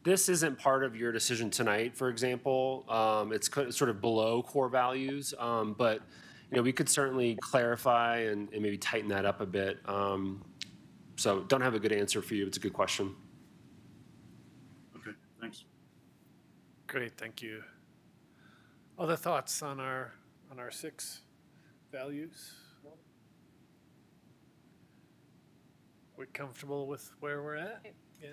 This isn't part of your decision tonight, for example. It's sort of below core values, but we could certainly clarify and maybe tighten that up a bit. So don't have a good answer for you. It's a good question.
Okay, thanks.
Great, thank you. Other thoughts on our 6 values? We're comfortable with where we're at? Yeah.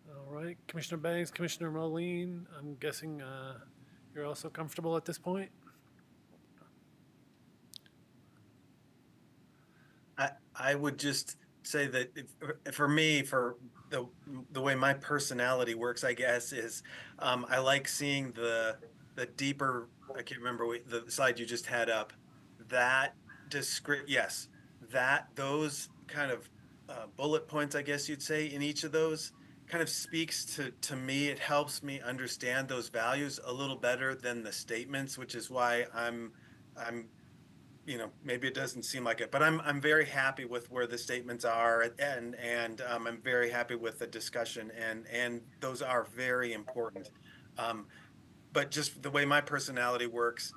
All right, Commissioner Banks, Commissioner Moline, I'm guessing you're also comfortable at this point?
I would just say that for me, for the way my personality works, I guess, is I like seeing the deeper. I can't remember the slide you just had up. That that those kind of bullet points, I guess you'd say, in each of those kind of speaks to me. It helps me understand those values a little better than the statements, which is why I'm maybe it doesn't seem like it, but I'm very happy with where the statements are, and I'm very happy with the discussion, and those are very important. But just the way my personality works,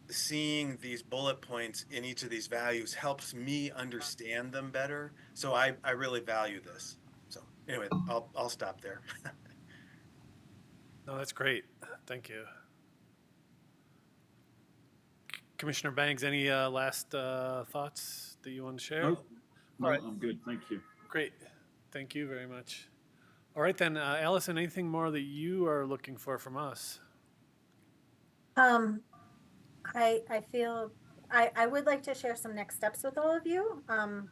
seeing these bullet points in each of these values helps me understand them better. So I really value this. So anyway, I'll stop there.
No, that's great. Thank you. Commissioner Bangs, any last thoughts that you want to share?
No,
All right.
I'm good. Thank you.
Great. Thank you very much. All right, then, Allison, anything more that you are looking for from us?
I feel I would like to share some next steps with all of you,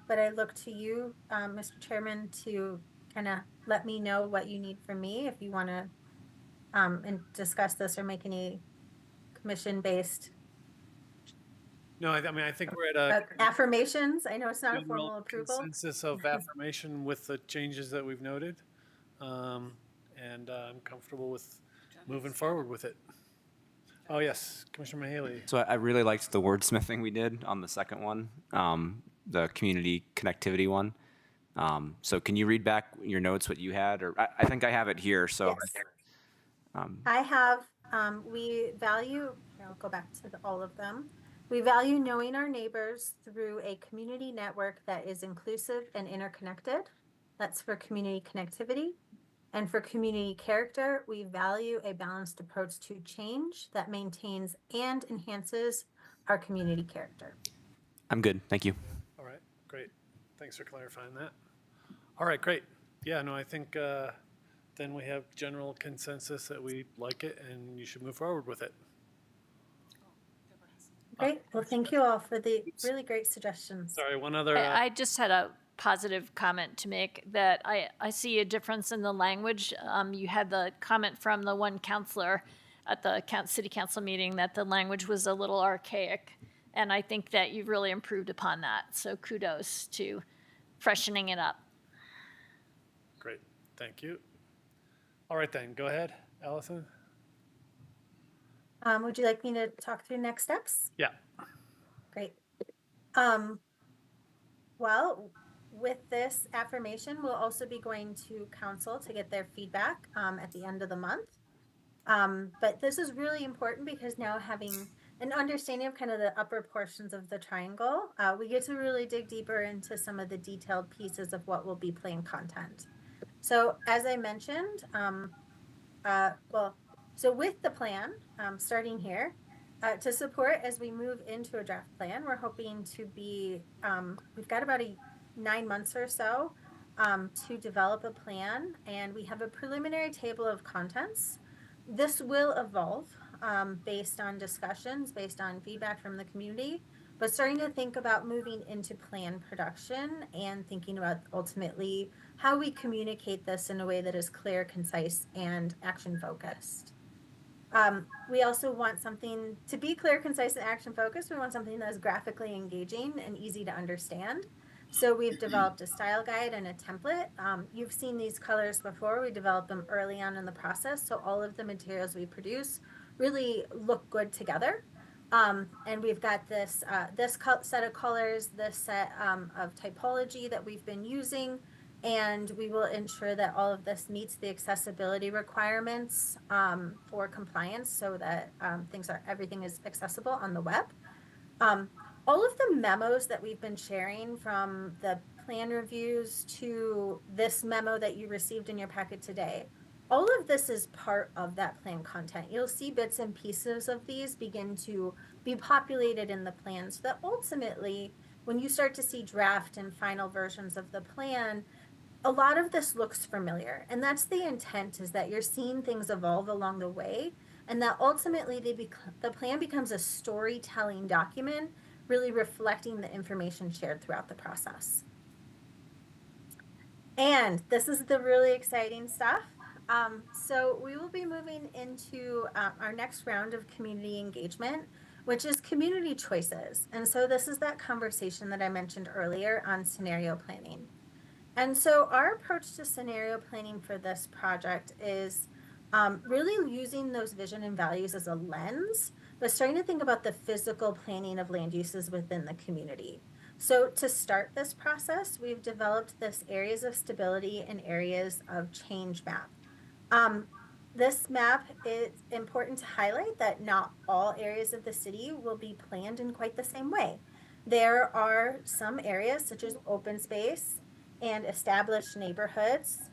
but I look to you, Mr. Chairman, to kind of let me know what you need from me if you want to and discuss this or make any commission-based
No, I mean, I think we're at a
affirmations. I know it's not a
general
formal approval.
consensus of affirmation with the changes that we've noted. And I'm comfortable with moving forward with it. Oh, yes, Commissioner Mahaley.
So I really liked the wordsmithing we did on the second one, the community connectivity one. So can you read back your notes, what you had? Or I think I have it here, so.
Yes. I have, we value, I'll go back to all of them. We value knowing our neighbors through a community network that is inclusive and interconnected. That's for community connectivity. And for community character, we value a balanced approach to change that maintains and enhances our community character.
I'm good. Thank you.
All right, great. Thanks for clarifying that. All right, great. Yeah, no, I think then we have general consensus that we like it and you should move forward with it.
Great. Well, thank you all for the really great suggestions.
Sorry, one other.
I just had a positive comment to make that I see a difference in the language. You had the comment from the one counselor at the city council meeting that the language was a little archaic. And I think that you've really improved upon that. So kudos to freshening it up.
Great, thank you. All right then, go ahead, Allison.
Would you like me to talk through next steps?
Yeah.
Great. Well, with this affirmation, we'll also be going to council to get their feedback at the end of the month. But this is really important because now having an understanding of kind of the upper portions of the triangle, we get to really dig deeper into some of the detailed pieces of what will be plan content. So as I mentioned, so with the plan, starting here, to support as we move into a draft plan, we're hoping to be, we've got about 9 months or so to develop a plan, and we have a preliminary table of contents. This will evolve based on discussions, based on feedback from the community, but starting to think about moving into plan production and thinking about ultimately how we communicate this in a way that is clear, concise, and action focused. We also want something to be clear, concise, and action focused. We want something that is graphically engaging and easy to understand. So we've developed a style guide and a template. You've seen these colors before. We developed them early on in the process. So all of the materials we produce really look good together. And we've got this set of colors, this set of typology that we've been using, and we will ensure that all of this meets the accessibility requirements for compliance so that everything is accessible on the web. All of the memos that we've been sharing, from the plan reviews to this memo that you received in your packet today, all of this is part of that plan content. You'll see bits and pieces of these begin to be populated in the plan so that ultimately, when you start to see draft and final versions of the plan, a lot of this looks familiar. And that's the intent, is that you're seeing things evolve along the way, and that ultimately the plan becomes a storytelling document, really reflecting the information shared throughout the process. And this is the really exciting stuff. So we will be moving into our next round of community engagement, which is community choices. And so this is that conversation that I mentioned earlier on scenario planning. And so our approach to scenario planning for this project is really using those vision and values as a lens, but starting to think about the physical planning of land uses within the community. So to start this process, we've developed this areas of stability and areas of change map. This map is important to highlight that not all areas of the city will be planned in quite the same way. There are some areas such as open space and established neighborhoods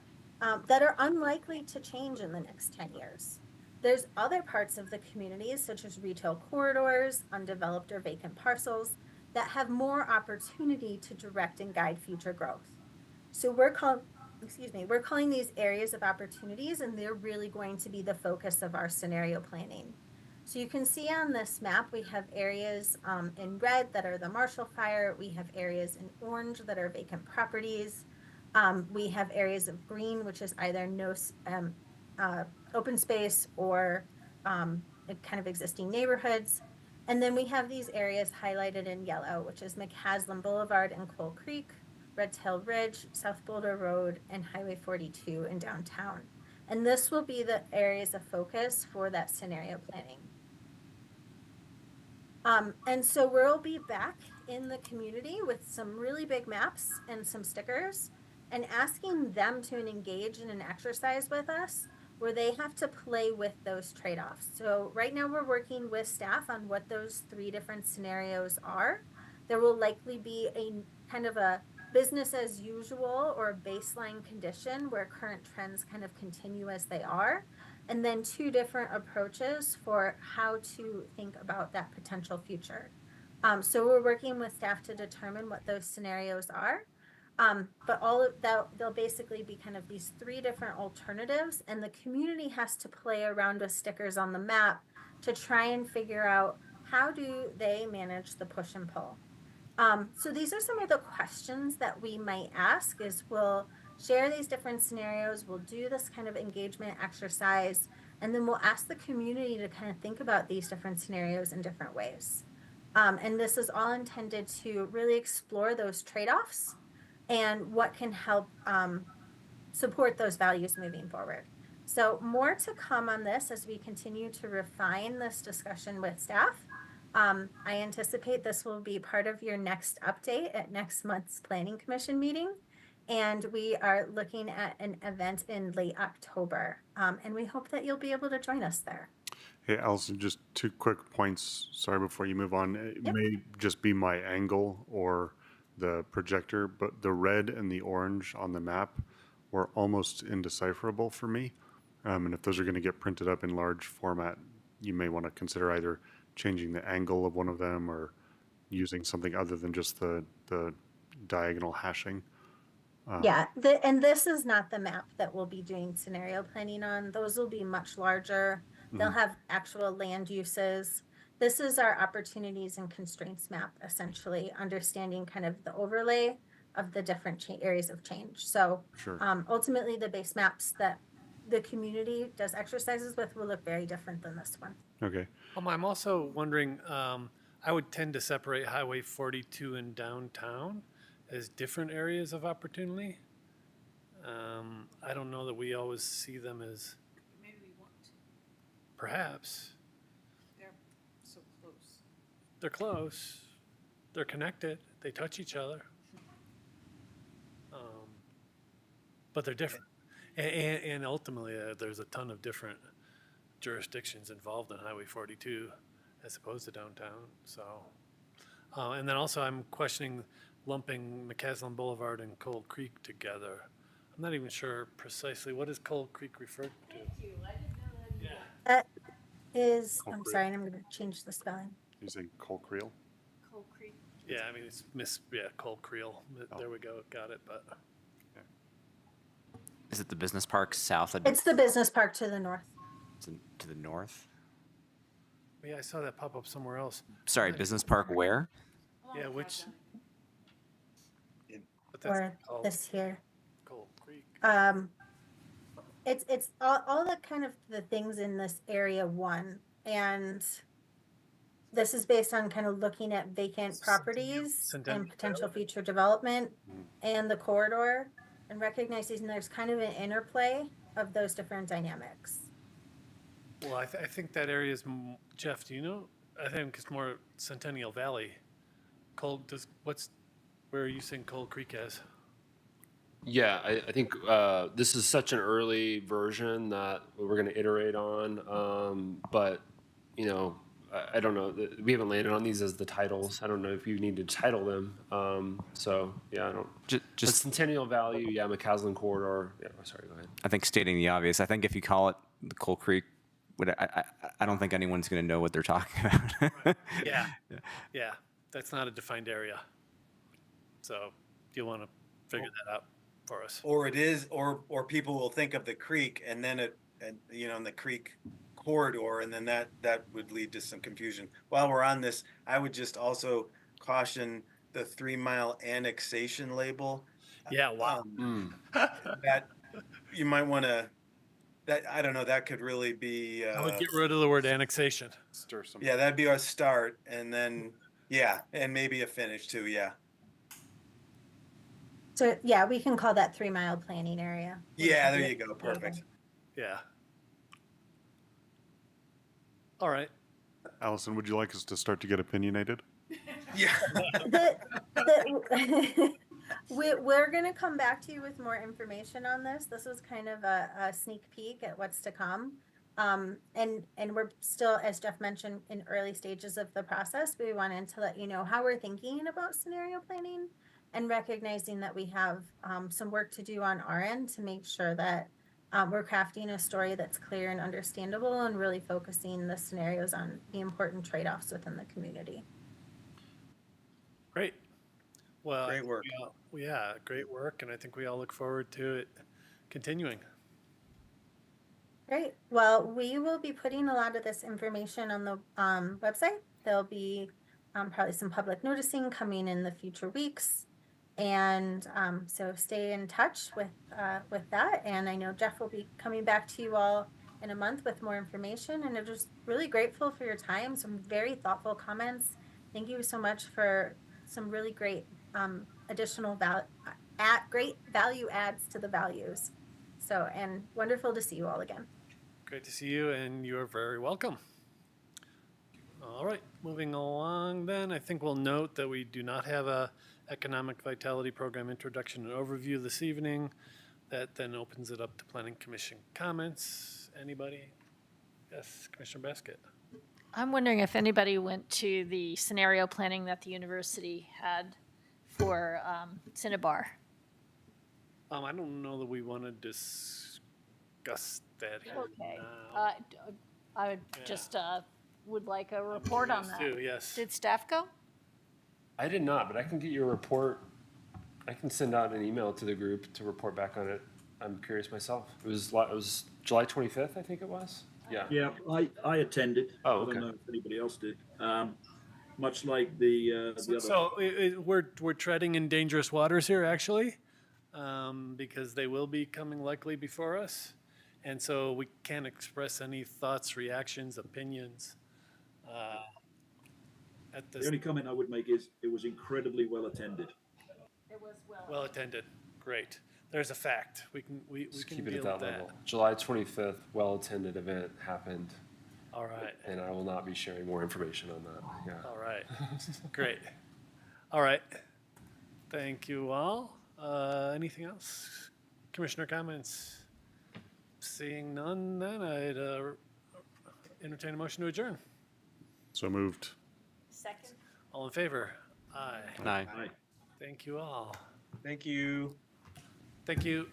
that are unlikely to change in the next 10 years. There's other parts of the communities such as retail corridors, undeveloped or vacant parcels that have more opportunity to direct and guide future growth. So we're calling these areas of opportunities, and they're really going to be the focus of our scenario planning. So you can see on this map, we have areas in red that are the Marshall Fire. We have areas in orange that are vacant properties. We have areas of green, which is either no open space or kind of existing neighborhoods. And then we have these areas highlighted in yellow, which is McCaslin Boulevard and Coal Creek, Red Tail Ridge, South Boulder Road, and Highway 42 in downtown. And this will be the areas of focus for that scenario planning. And so we'll be back in the community with some really big maps and some stickers and asking them to engage in an exercise with us where they have to play with those trade-offs. So right now we're working with staff on what those 3 different scenarios are. There will likely be a kind of a business as usual or a baseline condition where current trends kind of continue as they are, and then 2 different approaches for how to think about that potential future. So we're working with staff to determine what those scenarios are. But all of that, they'll basically be kind of these 3 different alternatives, and the community has to play around with stickers on the map to try and figure out how do they manage the push and pull. So these are some of the questions that we might ask is we'll share these different scenarios, we'll do this kind of engagement exercise, and then we'll ask the community to kind of think about these different scenarios in different ways. And this is all intended to really explore those trade-offs and what can help support those values moving forward. So more to come on this as we continue to refine this discussion with staff. I anticipate this will be part of your next update at next month's Planning Commission meeting. And we are looking at an event in late October. And we hope that you'll be able to join us there.
Hey, Allison, just 2 quick points. Sorry, before you move on. It
Yep.
may just be my angle or the projector, but the red and the orange on the map were almost indecipherable for me. And if those are going to get printed up in large format, you may want to consider either changing the angle of one of them or using something other than just the diagonal hashing.
Yeah, and this is not the map that we'll be doing scenario planning on. Those will be much larger. They'll have actual land uses. This is our opportunities and constraints map, essentially, understanding kind of the overlay of the different areas of change. So
Sure.
Ultimately, the base maps that the community does exercises with will look very different than this one.
Okay.
I'm also wondering, I would tend to separate Highway 42 and downtown as different areas of opportunity. I don't know that we always see them as,
Maybe we want to.
perhaps.
They're so close.
They're close, they're connected, they touch each other. But they're different. And ultimately, there's a ton of different jurisdictions involved in Highway 42 as opposed to downtown, so. And then also I'm questioning lumping McCaslin Boulevard and Cold Creek together. I'm not even sure precisely, what is Cold Creek referred to?
That is,
Coal
I'm
Creek.
sorry, and I'm going to change the spelling.
You say Coal Creel?
Coal Creek.
Yeah, I mean, it's Cold Creel, there we go, got it, but.
Is it the business park south of
It's the business park to the north.
to the north?
Yeah, I saw that pop up somewhere else.
Sorry, business park where?
Yeah, which?
In-
But that's
Or
called
this here.
Cold Creek.
It's all the kind of the things in this area 1, and this is based on kind of looking at vacant properties
Centennial
and potential future development and the corridor, and recognizing there's kind of an interplay of those different dynamics.
Well, I think that area is, Jeff, do you know? I think it's more Centennial Valley. Where are you saying Cold Creek is?
Yeah, I think this is such an early version that we're going to iterate on. But, you know, I don't know. We haven't landed on these as the titles. I don't know if you need to title them. So, yeah, I don't.
Just
Centennial Valley, yeah, McCaslin Corridor. Yeah, sorry, go ahead.
I think stating the obvious. I think if you call it the Coal Creek, I don't think anyone's going to know what they're talking about.
Yeah, that's not a defined area. So you want to figure that out for us.
Or it is, or people will think of the creek and then and the creek corridor, and then that would lead to some confusion. While we're on this, I would just also caution the 3 mile annexation label.
Yeah, wow.
That you might want to, I don't know, that could really be.
I would get rid of the word annexation.
Stir some.
Yeah, that'd be our start, and then, and maybe a finish too,
So yeah, we can call that 3 mile planning area.
Yeah, there you go, perfect.
Yeah. All right.
Allison, would you like us to start to get opinionated?
Yeah.
We're going to come back to you with more information on this. This was kind of a sneak peek at what's to come. And we're still, as Jeff mentioned, in early stages of the process. We wanted to let you know how we're thinking about scenario planning, and recognizing that we have some work to do on our end to make sure that we're crafting a story that's clear and understandable, and really focusing the scenarios on the important trade-offs within the community.
Great. Well,
Great work.
Great work. And I think we all look forward to it continuing.
Great. Well, we will be putting a lot of this information on the website. There'll be probably some public noticing coming in the future weeks. And so stay in touch with that. And I know Jeff will be coming back to you all in a month with more information. And I'm just really grateful for your time. Some very thoughtful comments. Thank you so much for some really great additional great value adds to the values. So, and wonderful to see you all again.
Great to see you, and you are very welcome. All right, moving along then, I think we'll note that we do not have a Economic Vitality Program introduction and overview this evening. That then opens it up to Planning Commission comments. Anybody? Yes, Commissioner Baskett.
I'm wondering if anybody went to the scenario planning that the university had for Cinnabar.
I don't know that we want to discuss that here
Okay.
now.
I would just would like a report on that.
Too, yes.
Did staff go?
I did not, but I can get you a report. I can send out an email to the group to report back on it. I'm curious myself. It was July 25th, I think it was. Yeah.
Yeah, I attended.
Oh,
I
okay.
don't know if anybody else did. Much like the other.
So we're treading in dangerous waters here, actually, because they will be coming likely before us, and so we can't express any thoughts, reactions, opinions. At this
The only comment I would make is it was incredibly well attended.
It was
well attended. Great. There's a fact. We can
Just keep it
deal
at that
with
level. July 25th, well-attended event happened,
All right.
and I will not be sharing more information on that. Yeah.
All right. Great. All right. Thank you all. Anything else? Commissioner comments? Seeing none, then I'd entertain a motion to adjourn.
So moved.
Second.
All in favor? Aye.
Aye.
Aye.
Thank you all.
Thank you.
Thank you.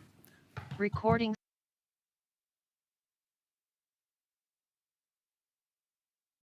Recording